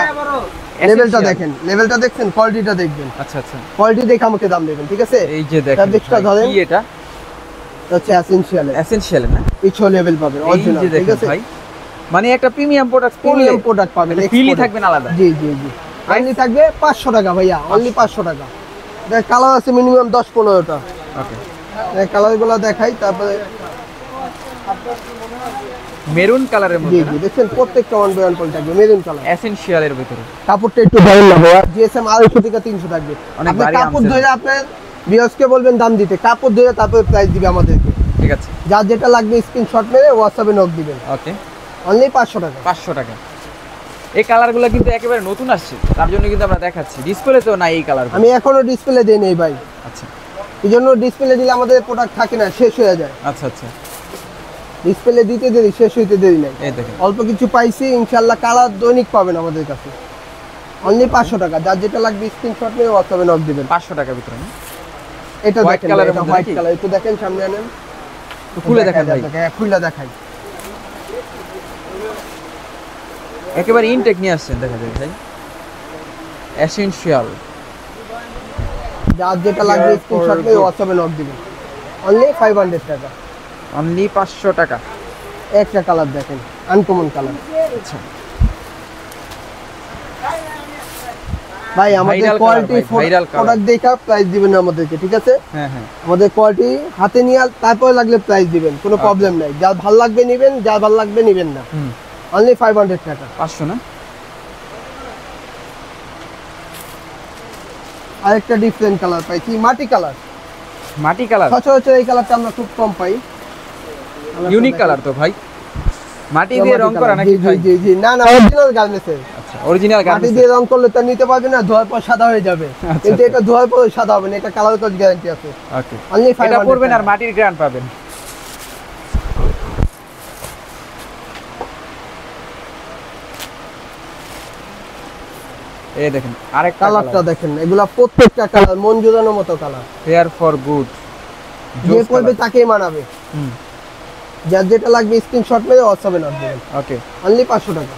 Speaker 2: লেভেলটা দেখেন, লেভেলটা দেখছেন, কোয়ালিটিটা দেখবেন।
Speaker 1: আচ্ছা আচ্ছা,
Speaker 2: কোয়ালিটি দেখে আমাকে দাম দেবেন। ঠিক আছে,
Speaker 1: এই যে দেখেন
Speaker 2: ফ্যাব্রিকটা
Speaker 1: ভাই,
Speaker 2: ধরেন,
Speaker 1: কি এটা?
Speaker 2: হচ্ছে এসেনশিয়াল,
Speaker 1: এসেনশিয়াল না?
Speaker 2: পিছু লেভেল পাবেন,
Speaker 1: এই
Speaker 2: অরিজিনাল।
Speaker 1: যে
Speaker 2: ঠিক
Speaker 1: দেখেন
Speaker 2: আছে,
Speaker 1: ভাই, মানে একটা প্রিমিয়াম প্রোডাক্ট,
Speaker 2: প্রিমিয়াম প্রোডাক্ট পাবেন,
Speaker 1: ফিলই থাকবেন আলাদা।
Speaker 2: জি জি জি। অনলি থাকবে 500 টাকা ভাইয়া, অনলি 500 টাকা। দেখ কালার আছে মিনিমাম 10-15টা।
Speaker 1: ওকে,
Speaker 2: এই কালারগুলো দেখাই, তারপরে
Speaker 1: মেরুন কালারের
Speaker 2: জি
Speaker 1: মধ্যে
Speaker 2: জি দেখছেন প্রত্যেকটা 1 বাই 1 পলি থাকবে মেরুন কালার।
Speaker 1: এসেনশিয়াল এর ভিতরে
Speaker 2: কাপড়টা একটু ধরেন না ভাইয়া, জিএসএম 250 থেকে 300 থাকবে।
Speaker 1: অনেক
Speaker 2: আপনি
Speaker 1: ভারী
Speaker 2: কাপড়
Speaker 1: আমসেল।
Speaker 2: ধরে আপনার ভিউয়ার্সকে বলবেন দাম দিতে, কাপড় ধরে তারপরে প্রাইস দিবে আমাদেরকে।
Speaker 1: ঠিক আছে,
Speaker 2: যার যেটা লাগবে স্ক্রিনশট মেরে হোয়াটসঅ্যাপে নক দিবেন।
Speaker 1: ওকে,
Speaker 2: অনলি 500 টাকা।
Speaker 1: 500 টাকা। এই কালারগুলো কিন্তু একেবারে নতুন আসছে, তার জন্য কিন্তু আমরা দেখাচ্ছি। ডিসপ্লে তো নাই এই কালার।
Speaker 2: আমি এখনো ডিসপ্লে দেই নাই ভাই,
Speaker 1: আচ্ছা
Speaker 2: এই জন্য ডিসপ্লে দিলে আমাদের প্রোডাক্ট থাকে না, শেষ হয়ে যায়।
Speaker 1: আচ্ছা আচ্ছা,
Speaker 2: ডিসপ্লে দিতে দেরি, শেষ হইতে দেরি নাই।
Speaker 1: এই দেখেন
Speaker 2: অল্প কিছু পাইছি, ইনশাআল্লাহ কালার দৈনিক পাবেন আমাদের কাছে। অনলি 500 টাকা। যার যেটা লাগবে স্ক্রিনশট মেরে হোয়াটসঅ্যাপে নক দিবেন।
Speaker 1: 500 টাকার ভিতরে না?
Speaker 2: এটা
Speaker 1: হোয়াইট
Speaker 2: দেখেন,
Speaker 1: কালারের
Speaker 2: এটা
Speaker 1: মধ্যে
Speaker 2: হোয়াইট
Speaker 1: নাকি?
Speaker 2: কালার, একটু দেখেন সামনে আনেন,
Speaker 1: খুলে দেখান ভাই,
Speaker 2: খুলে দেখাই।
Speaker 1: একেবারে ইনটেক নিয়ে আসছেন, দেখা যায় ভাই। এসেনশিয়াল,
Speaker 2: যার যেটা লাগবে স্ক্রিনশট মেরে হোয়াটসঅ্যাপে নক দিবেন। অনলি 500 টাকা।
Speaker 1: অনলি 500 টাকা।
Speaker 2: একটা কালার দেখেন, আনকমন কালার।
Speaker 1: আচ্ছা,
Speaker 2: ভাই আমাদের
Speaker 1: Viral
Speaker 2: কোয়ালিটি
Speaker 1: color ভাই, viral color।
Speaker 2: প্রোডাক্ট দেখা প্রাইস দিবেন আমাদেরকে, ঠিক আছে?
Speaker 1: হ্যাঁ হ্যাঁ,
Speaker 2: আমাদের কোয়ালিটি হাতে নিয়ে তারপরে লাগলে প্রাইস দিবেন, কোনো প্রবলেম নাই। যার ভালো লাগবে নেবেন, যার ভালো লাগবে নেবেন না। অনলি 500 টাকা।
Speaker 1: 500 না?
Speaker 2: আরেকটা ডিফারেন্ট কালার পাইছি, মাটি কালার।
Speaker 1: মাটি কালার,
Speaker 2: সচরাচর এই কালারটা আমরা খুব কম পাই।
Speaker 1: ইউনিক কালার তো ভাই। মাটি দিয়ে রং করা নাকি
Speaker 2: জি
Speaker 1: ভাই?
Speaker 2: জি জি, না না, অরিজিনাল গার্মেন্টসের।
Speaker 1: আচ্ছা, অরিজিনাল
Speaker 2: মাটি
Speaker 1: গার্মেন্টস।
Speaker 2: দিয়ে রং করলে তো নিতে পারবে না, ধোয়ার পর সাদা হয়ে যাবে।
Speaker 1: আচ্ছা,
Speaker 2: কিন্তু এটা ধোয়ার পর সাদা হবে না, এটা কালার কোড গ্যারান্টি আছে।
Speaker 1: ওকে,
Speaker 2: অনলি
Speaker 1: এটা
Speaker 2: 500
Speaker 1: পরবেন আর
Speaker 2: টাকা।
Speaker 1: মাটির গ্রান পাবেন। এই দেখেন আরেকটা
Speaker 2: কালারটা দেখেন, এগুলা প্রত্যেকটা কালার মন জোড়ানোর মতো কালার।
Speaker 1: হেয়ার ফর গুড,
Speaker 2: যে পরবে তাকেই মানাবে। যার যেটা লাগবে স্ক্রিনশট মেরে হোয়াটসঅ্যাপে নক দিবেন।
Speaker 1: ওকে,
Speaker 2: অনলি 500 টাকা।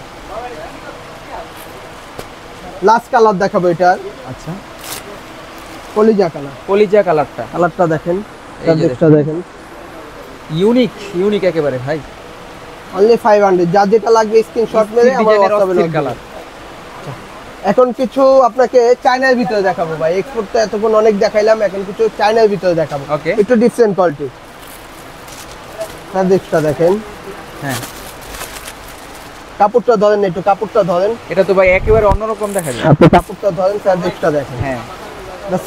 Speaker 2: লাস্ট কালার দেখাবো, এটা
Speaker 1: আচ্ছা,
Speaker 2: কলিজা কালার।
Speaker 1: কলিজা কালারটা,
Speaker 2: কালারটা দেখেন,
Speaker 1: এই যে
Speaker 2: ফেব্রিক্সটা দেখেন,
Speaker 1: ইউনিক ইউনিক একেবারে ভাই।
Speaker 2: অনলি 500। যার যেটা লাগবে স্ক্রিনশট মেরে আমার হোয়াটসঅ্যাপে নক
Speaker 1: কালার।
Speaker 2: দিবেন। এখন কিছু আপনাকে চায়নার ভিতরে দেখাবো ভাই, এক্সপোর্ট তো এতক্ষণ অনেক দেখাইলাম, এখন কিছু চায়নার ভিতরে দেখাবো।
Speaker 1: ওকে,
Speaker 2: একটু ডিফারেন্ট কোয়ালিটি। ফেব্রিক্সটা দেখেন,
Speaker 1: হ্যাঁ,
Speaker 2: কাপড়টা ধরেন, একটু কাপড়টা ধরেন,
Speaker 1: এটা তো ভাই একেবারে অন্যরকম দেখা যায়।
Speaker 2: আপনি কাপড়টা ধরেন, ফেব্রিক্সটা দেখেন।
Speaker 1: হ্যাঁ,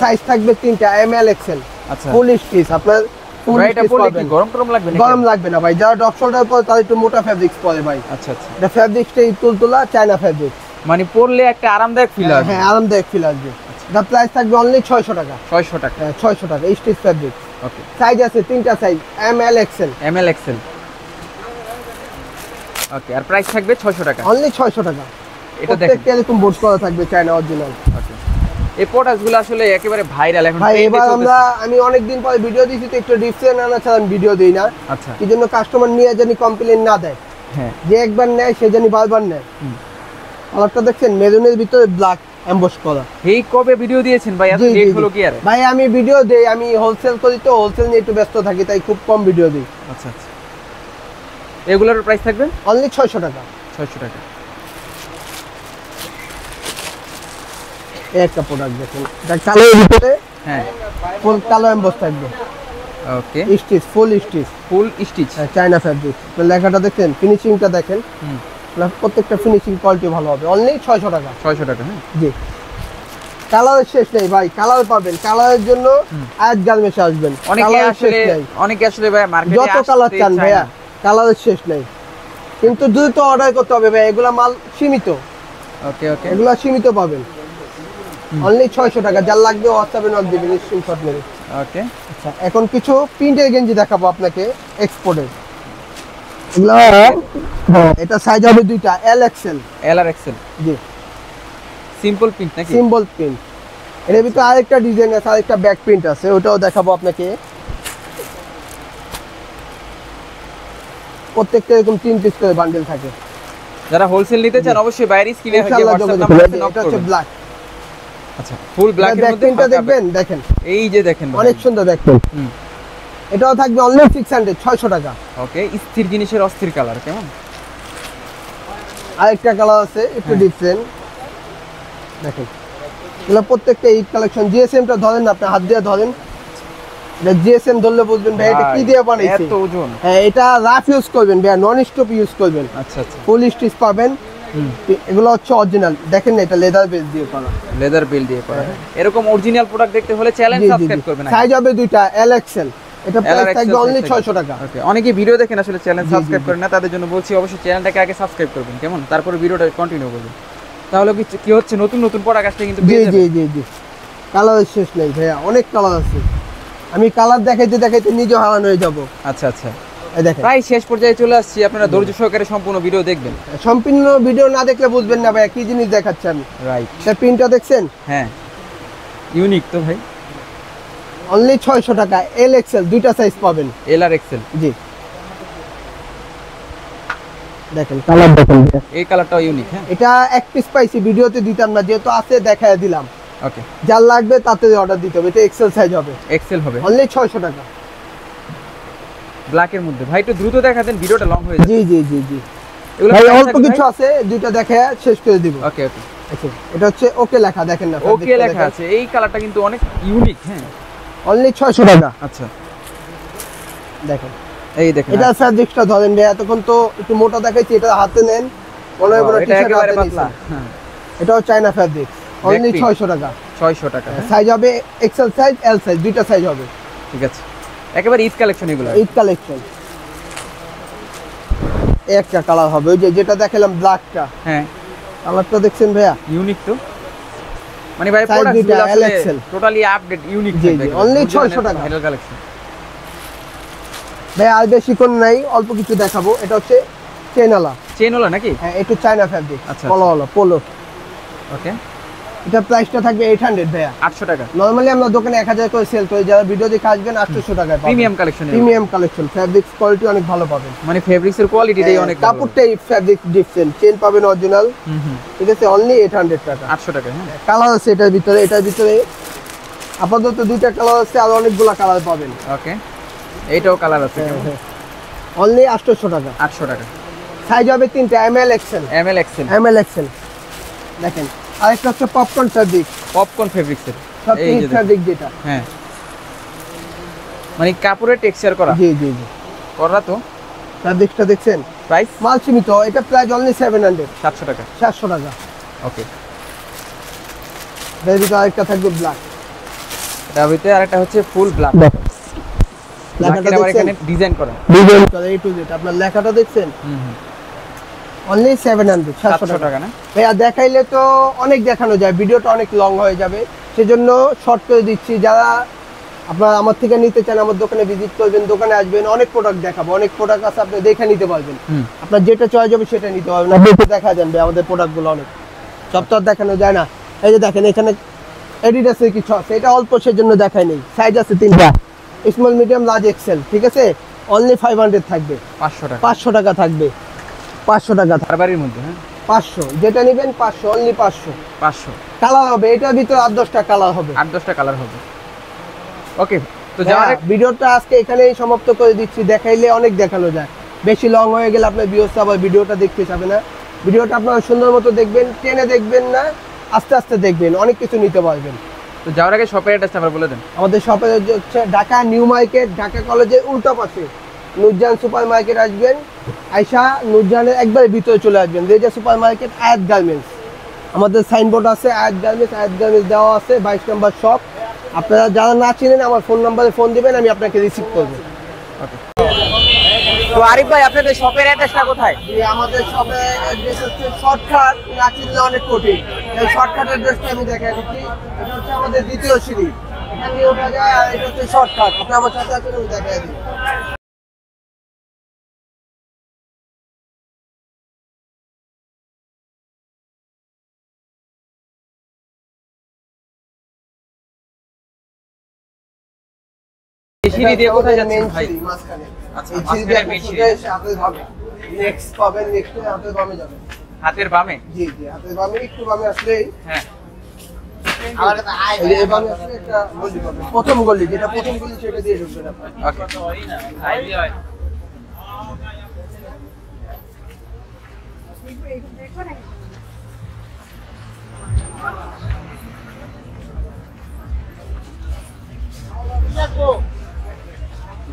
Speaker 2: সাইজ থাকবে 3টা, এম এল এক্সেল।
Speaker 1: আচ্ছা,
Speaker 2: ফুল স্টিচ আপনার, ফুল
Speaker 1: ভাই এটা
Speaker 2: স্টিচ
Speaker 1: পরলে কি
Speaker 2: পাবেন।
Speaker 1: গরম টরম লাগবে নাকি?
Speaker 2: গরম লাগবে না ভাই, যারা ডপ শোল্ডার পরে তারা একটু মোটা ফেব্রিক্স পরে ভাই।
Speaker 1: আচ্ছা আচ্ছা,
Speaker 2: এটা ফেব্রিক্সটা তুলতুলা চায়না ফেব্রিক।
Speaker 1: মানে পরলে একটা আরামদায়ক ফিল আসবে।
Speaker 2: হ্যাঁ, আরামদায়ক ফিল আসবে। এটা প্রাইস থাকবে অনলি 600 টাকা।
Speaker 1: 600 টাকা।
Speaker 2: হ্যাঁ, 600 টাকা স্টিচ ফেব্রিক।
Speaker 1: ওকে,
Speaker 2: সাইজ আছে 3টা size, M L XL.
Speaker 1: M L XL. Okay, আর প্রাইস থাকবে 600 টাকা।
Speaker 2: অনলি 600 টাকা।
Speaker 1: এটা দেখেন,
Speaker 2: প্রত্যেকটা এরকম বোর্ড করা থাকবে চায়না অরিজিনাল।
Speaker 1: ওকে, এই প্রোডাক্টসগুলো আসলে একেবারে ভাইরাল এখন
Speaker 2: ভাই
Speaker 1: ট্রেন্ডে
Speaker 2: এবার
Speaker 1: চলতেছে।
Speaker 2: আমি অনেকদিন পরে ভিডিও দিয়েছি, তো একটু ডিফারেন্ট আনা ছাড়া আমি ভিডিও দিই না।
Speaker 1: আচ্ছা,
Speaker 2: এই জন্য কাস্টমার নিয়ে জানি কমপ্লেন না দেয়,
Speaker 1: হ্যাঁ,
Speaker 2: যে একবার নেয় সে জানি বারবার নেয়।
Speaker 1: হুম।
Speaker 2: কালারটা দেখছেন, মেরুনের ভিতরে ব্ল্যাক এমবস করা।
Speaker 1: এই কবে ভিডিও দিয়েছেন ভাই? এত
Speaker 2: জি, জি,
Speaker 1: লেট
Speaker 2: জি।
Speaker 1: হলো কি আর?
Speaker 2: ভাই আমি ভিডিও দেই, আমি হোলসেল করি, তো হোলসেল নিয়ে একটু ব্যস্ত থাকি, তাই খুব কম ভিডিও দিই।
Speaker 1: আচ্ছা আচ্ছা, এগুলোর প্রাইস থাকবে
Speaker 2: অনলি 600 টাকা।
Speaker 1: 600 টাকা।
Speaker 2: এই একটা প্রোডাক্ট দেখেন, এটা কালোর ভিতরে
Speaker 1: হ্যাঁ,
Speaker 2: ফুল কালো এমবস থাকবে,
Speaker 1: okay,
Speaker 2: stitch, full stitch,
Speaker 1: full stitch.
Speaker 2: China fabric. লেখাটা দেখেন, ফিনিশিংটা দেখেন,
Speaker 1: হুম,
Speaker 2: প্রত্যেকটা ফিনিশিং কোয়ালিটি ভালো হবে। অনলি 600 টাকা।
Speaker 1: 600 টাকা। হ্যাঁ,
Speaker 2: জি, কালারের শেষ নেই ভাই, কালার পাবেন। কালারের জন্য আয়াত গার্মেন্টসে আসবেন,
Speaker 1: অনেকে
Speaker 2: কালারের শেষ
Speaker 1: আসলে
Speaker 2: নেই।
Speaker 1: অনেকে আসলে ভাই মার্কেটে
Speaker 2: যত কালার চান ভাইয়া, কালারের শেষ নেই, কিন্তু দ্রুত অর্ডার করতে হবে ভাই, এগুলা মাল সীমিত,
Speaker 1: ওকে ওকে,
Speaker 2: এগুলা সীমিত পাবেন। অনলি 600 টাকা। যার লাগবে হোয়াটসঅ্যাপে নক দিবেন স্ক্রিনশট মেরে।
Speaker 1: ওকে,
Speaker 2: আচ্ছা, এখন কিছু প্রিন্টের গেঞ্জি দেখাবো আপনাকে, এক্সপোর্টের। এগুলা হ্যাঁ, এটা সাইজ হবে 2টা, এল এক্সেল।
Speaker 1: এল আর এক্সেল।
Speaker 2: জি,
Speaker 1: সিম্পল প্রিন্ট নাকি?
Speaker 2: Symbol print. এর ভিতরে আরেকটা ডিজাইন আছে, আরেকটা ব্যাক প্রিন্ট আছে, ওটাও দেখাবো আপনাকে। প্রত্যেকটা এরকম 3 পিস করে বান্ডেল থাকে।
Speaker 1: যারা হোলসেল নিতে চান অবশ্যই বাইরে স্ক্রিনে
Speaker 2: ইনশাআল্লাহ
Speaker 1: হোয়াটসঅ্যাপ
Speaker 2: যোগাযোগ
Speaker 1: নাম্বারে
Speaker 2: করবেন।
Speaker 1: নক
Speaker 2: এটা হচ্ছে
Speaker 1: করবেন।
Speaker 2: ব্ল্যাক।
Speaker 1: আচ্ছা, ফুল ব্ল্যাক এর
Speaker 2: ব্যাক
Speaker 1: মধ্যে
Speaker 2: প্রিন্টটা
Speaker 1: হালকা
Speaker 2: দেখবেন, দেখেন
Speaker 1: এই যে দেখেন ভাই।
Speaker 2: অনেক সুন্দর ব্যাক প্রিন্ট।
Speaker 1: হুম,
Speaker 2: এটাও থাকবে অনলি 600 টাকা।
Speaker 1: ওকে, স্থির জিনিসের অস্থির কালার কেমন?
Speaker 2: আরেকটা কালার আছে একটু ডিফারেন্ট, দেখেন এগুলো প্রত্যেকটা ঈদ কালেকশন। জিএসএমটা ধরেন না, আপনি হাত দিয়ে ধরেন, এটা জিএসএম ধরলে বুঝবেন ভাই এটা কি দিয়ে বানাইছে।
Speaker 1: এত ওজন।
Speaker 2: হ্যাঁ, এটা রাফ ইউজ করবেন ভাই, নন স্টপ ইউজ করবেন।
Speaker 1: আচ্ছা আচ্ছা।
Speaker 2: ফুল স্টিচ পাবেন। এগুলো হচ্ছে অরিজিনাল, দেখেন না এটা লেদার বেস দিয়ে করা,
Speaker 1: লেদার বেল দিয়ে করা। এরকম অরিজিনাল প্রোডাক্ট দেখতে হলে চ্যানেল সাবস্ক্রাইব করবেন।
Speaker 2: সাইজ হবে দুইটা, এল এক্সেল। এটা প্রাইস থাকবে অনলি 600 টাকা।
Speaker 1: ওকে, অনেকে ভিডিও দেখেন আসলে চ্যানেল সাবস্ক্রাইব করেন না, তাদের জন্য বলছি অবশ্যই চ্যানেলটাকে আগে সাবস্ক্রাইব করবেন, কেমন? তারপরে ভিডিওটা কন্টিনিউ করবেন, তাহলে কি হচ্ছে নতুন নতুন প্রোডাক্ট আসলে কিন্তু পেয়ে যাবেন।
Speaker 2: জি কালার শেষ নেই ভাইয়া, অনেক কালার আছে। আমি কালার দেখাইতে দেখাইতে নিজে হারান হয়ে যাব।
Speaker 1: আচ্ছা আচ্ছা, প্রায় শেষ পর্যায়ে চলে আসছি, আপনারা ধৈর্য সহকারে সম্পূর্ণ ভিডিও দেখবেন।
Speaker 2: সম্পূর্ণ ভিডিও না দেখলে বুঝবেন না ভাইয়া কি জিনিস দেখাচ্ছি আমি।
Speaker 1: রাইট,
Speaker 2: সে প্রিন্টটা দেখছেন?
Speaker 1: হ্যাঁ, ইউনিক তো ভাই।
Speaker 2: অনলি 600 টাকা, এল এক্সেল দুইটা সাইজ পাবেন।
Speaker 1: এল আর এক্সেল।
Speaker 2: জি, দেখেন কালার দেখেন,
Speaker 1: এই কালারটাও ইউনিক। হ্যাঁ,
Speaker 2: এটা এক পিস পাইছি, ভিডিওতে দিতাম না, যেহেতু আছে দেখায় দিলাম।
Speaker 1: ওকে,
Speaker 2: যার লাগবে তাতে অর্ডার দিতে হবে। এটা এক্সেল সাইজ হবে,
Speaker 1: এক্সেল হবে।
Speaker 2: অনলি 600 টাকা।
Speaker 1: ব্ল্যাক এর মধ্যে ভাই একটু দ্রুত দেখাতেন, ভিডিওটা লং হয়ে যাবে।
Speaker 2: জি এগুলো ভাই অল্প কিছু আছে, দুইটা দেখে শেষ করে দিব।
Speaker 1: ওকে ওকে,
Speaker 2: আচ্ছা, এটা হচ্ছে ওকে লেখা, দেখেন না
Speaker 1: ওকে লেখা আছে। এই কালারটা কিন্তু অনেক ইউনিক। হ্যাঁ,
Speaker 2: অনলি 600 টাকা।
Speaker 1: আচ্ছা,
Speaker 2: দেখেন
Speaker 1: এই দেখেন,
Speaker 2: এটা ফ্যাব্রিক্সটা ধরেন ভাই, এতক্ষণ তো একটু মোটা দেখাইছি, এটা হাতে নেন, মনে হয় পুরো টি-শার্ট হাতে পাতলা। হ্যাঁ, এটাও চায়না ফ্যাব্রিক্স, অনলি 600 টাকা।
Speaker 1: 600 টাকা।
Speaker 2: সাইজ হবে এক্সেল সাইজ, এল সাইজ, দুইটা সাইজ হবে।
Speaker 1: ঠিক আছে, একেবারে ঈদ কালেকশন এগুলো।
Speaker 2: ঈদ কালেকশন। একটা কালার হবে, ওই যে যেটা দেখালাম ব্ল্যাকটা।
Speaker 1: হ্যাঁ,
Speaker 2: কালারটা দেখছেন ভাইয়া,
Speaker 1: ইউনিক তো, মানে ভাই প্রোডাক্টগুলো আসলে টোটালি আপডেট, ইউনিক থাকবে।
Speaker 2: অনলি 600 টাকা
Speaker 1: ভাইরাল কালেকশন।
Speaker 2: ভাই আর বেশি কোন নাই, অল্প কিছু দেখাবো। এটা হচ্ছে চেনওয়ালা
Speaker 1: নাকি?
Speaker 2: হ্যাঁ, একটু চায়না ফ্যাব্রিক,
Speaker 1: আচ্ছা,
Speaker 2: পোলো।
Speaker 1: ওকে,
Speaker 2: এটা প্রাইসটা থাকবে 800 ভাইয়া,
Speaker 1: 800 টাকা।
Speaker 2: নরমালি আমরা দোকানে 1000 করে সেল করি, যারা ভিডিও দেখে আসবেন 800 টাকায় পাবেন। প্রিমিয়াম কালেকশন, ফ্যাব্রিক্স কোয়ালিটি অনেক ভালো পাবেন,
Speaker 1: মানে ফ্যাব্রিক্স এর কোয়ালিটিটাই অনেক ভালো।
Speaker 2: কাপড়টাই ফ্যাব্রিক ডিফারেন্ট, চেন পাবেন অরিজিনাল। ঠিক আছে, অনলি 800 টাকা।
Speaker 1: 800 টাকা। হ্যাঁ,
Speaker 2: কালার আছে এটার ভিতরে আপাতত দুইটা কালার আছে, আর অনেকগুলো কালার পাবেন।
Speaker 1: ওকে, এইটাও কালার আছে।
Speaker 2: অনলি 800 টাকা।
Speaker 1: 800 টাকা।
Speaker 2: সাইজ হবে তিনটা, এম এল এক্সেল। দেখেন, আরেকটা হচ্ছে পপকর্ন ফ্যাব্রিক্স এর, এই যে ফ্যাব্রিক যেটা।
Speaker 1: হ্যাঁ, মানে কাপড়ের টেক্সচার করা।
Speaker 2: জি
Speaker 1: করা তো।
Speaker 2: ফ্যাব্রিকটা দেখছেন?
Speaker 1: প্রাইস
Speaker 2: মাল সীমিত, এটা প্রাইস অনলি
Speaker 1: 700 টাকা।
Speaker 2: 700 টাকা।
Speaker 1: ওকে,
Speaker 2: এর ভিতরে আরেকটা থাকবে ব্ল্যাক,
Speaker 1: এটার ভিতরে আরেকটা হচ্ছে ফুল ব্ল্যাক।
Speaker 2: লেখাটা
Speaker 1: দেখছেন, ডিজাইন করা
Speaker 2: এই টু জেড। আপনার লেখাটা দেখছেন? অনলি 700 টাকা
Speaker 1: না
Speaker 2: ভাইয়া। দেখাইলে তো অনেক দেখানো যায়, ভিডিওটা অনেক লং হয়ে যাবে, সেজন্য শর্ট করে দিচ্ছি। যারা আপনারা আমার থেকে নিতে চান, আমার দোকানে ভিজিট করবেন, দোকানে আসবেন, অনেক প্রোডাক্ট দেখাবো, অনেক প্রোডাক্ট আছে, আপনি দেখে নিতে পারবেন। আপনার যেটা চয়েস হবে সেটা নিতে পারবেন। আপনি দেখা যান ভাই, আমাদের প্রোডাক্টগুলো অনেক সব তো দেখানো যায় না। এই যে দেখেন, এখানে এডিডাসের কিছু আছে, এটা অল্প, সেজন্য দেখাই নেই। সাইজ আছে তিনটা, স্মল, মিডিয়াম, লার্জ, এক্সেল। ঠিক আছে, অনলি 500 থাকবে। 500 টাকা থাকবে, 500 টাকা
Speaker 1: বাড়ির মধ্যে। হ্যাঁ,
Speaker 2: 500 যেটা নেবেন 500, অনলি 500 কালার হবে। এটার ভিতরে 8-10টা কালার হবে,
Speaker 1: 8-10টা কালার হবে। ওকে, তো
Speaker 2: ভিডিওটা আজকে এখানেই সমাপ্ত করে দিচ্ছি। দেখাইলে অনেক দেখানো যায়, বেশি লং হয়ে গেলে আপনার ভিউয়ার্স আবার ভিডিওটা দেখতে যাবে না। ভিডিওটা আপনারা সুন্দর মতো দেখবেন, টেনে দেখবেন না, আস্তে আস্তে দেখবেন, অনেক কিছু নিতে পারবেন।
Speaker 1: তো যাওয়ার আগে শপের অ্যাড্রেসটা আবার বলে দেন।
Speaker 2: আমাদের শপের হচ্ছে ঢাকা নিউ মার্কেট, ঢাকা কলেজের উল্টা পাশে নুরজান সুপার মার্কেট। আসবেন, আয়শা নুরজানের একবারে ভিতরে চলে আসবেন, রেজা সুপার মার্কেট, আয়াত গার্মেন্টস। আমাদের সাইনবোর্ড আছে, আয়াত গার্মেন্টস দেওয়া আছে, 22 নম্বর শপ। আপনারা যারা না চিনেন, আমার ফোন নাম্বারে ফোন দিবেন, আমি আপনাকে রিসিভ করবো।
Speaker 1: তো আরিফ ভাই, আপনাদের শপের অ্যাড্রেসটা কোথায়?
Speaker 2: আমাদের শপের অ্যাড্রেস হচ্ছে শর্টকাট, না চিনলে অনেক কঠিন। এই শর্টকাট অ্যাড্রেসটা আমি দেখাই দিচ্ছি। এটা হচ্ছে আমাদের দ্বিতীয় সিঁড়ি, এখান দিয়ে ওঠা যায়, আর এটা হচ্ছে শর্টকাট। আপনি আমার সাথে আছেন, আমি দেখাই দিই।
Speaker 1: সিঁড়ি দিয়ে কোথায় যাচ্ছেন ভাই?
Speaker 2: আচ্ছা, হাতের বামে নেক্সট পাবেন, নেক্সট হাতের বামে যাবেন।
Speaker 1: হাতের বামে?
Speaker 2: জি, হাতের বামে, একটু বামে আসলেই
Speaker 1: হ্যাঁ,
Speaker 2: এই বামে আসলে একটা গলি পাবেন, প্রথম গলি, যেটা প্রথম গলি সেটা দিয়ে ঢুকবেন আপনি। ওকে,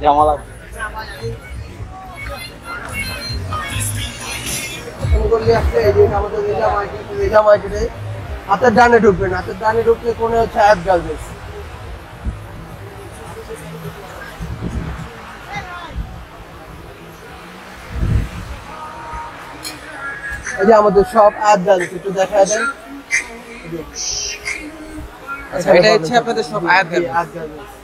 Speaker 1: জামালা
Speaker 2: হাতের ডানে ঢুকবেন, হাতের ডানে ঢুকলে কোনে হচ্ছে হায়াত গার্মেন্টস। এই যে আমাদের সব হায়াত গার্মেন্টস, একটু দেখা দেন।
Speaker 1: আচ্ছা, এটা হচ্ছে আপনাদের সব আয়াত গার্মেন্টস।
Speaker 2: হায়াত গার্মেন্টস।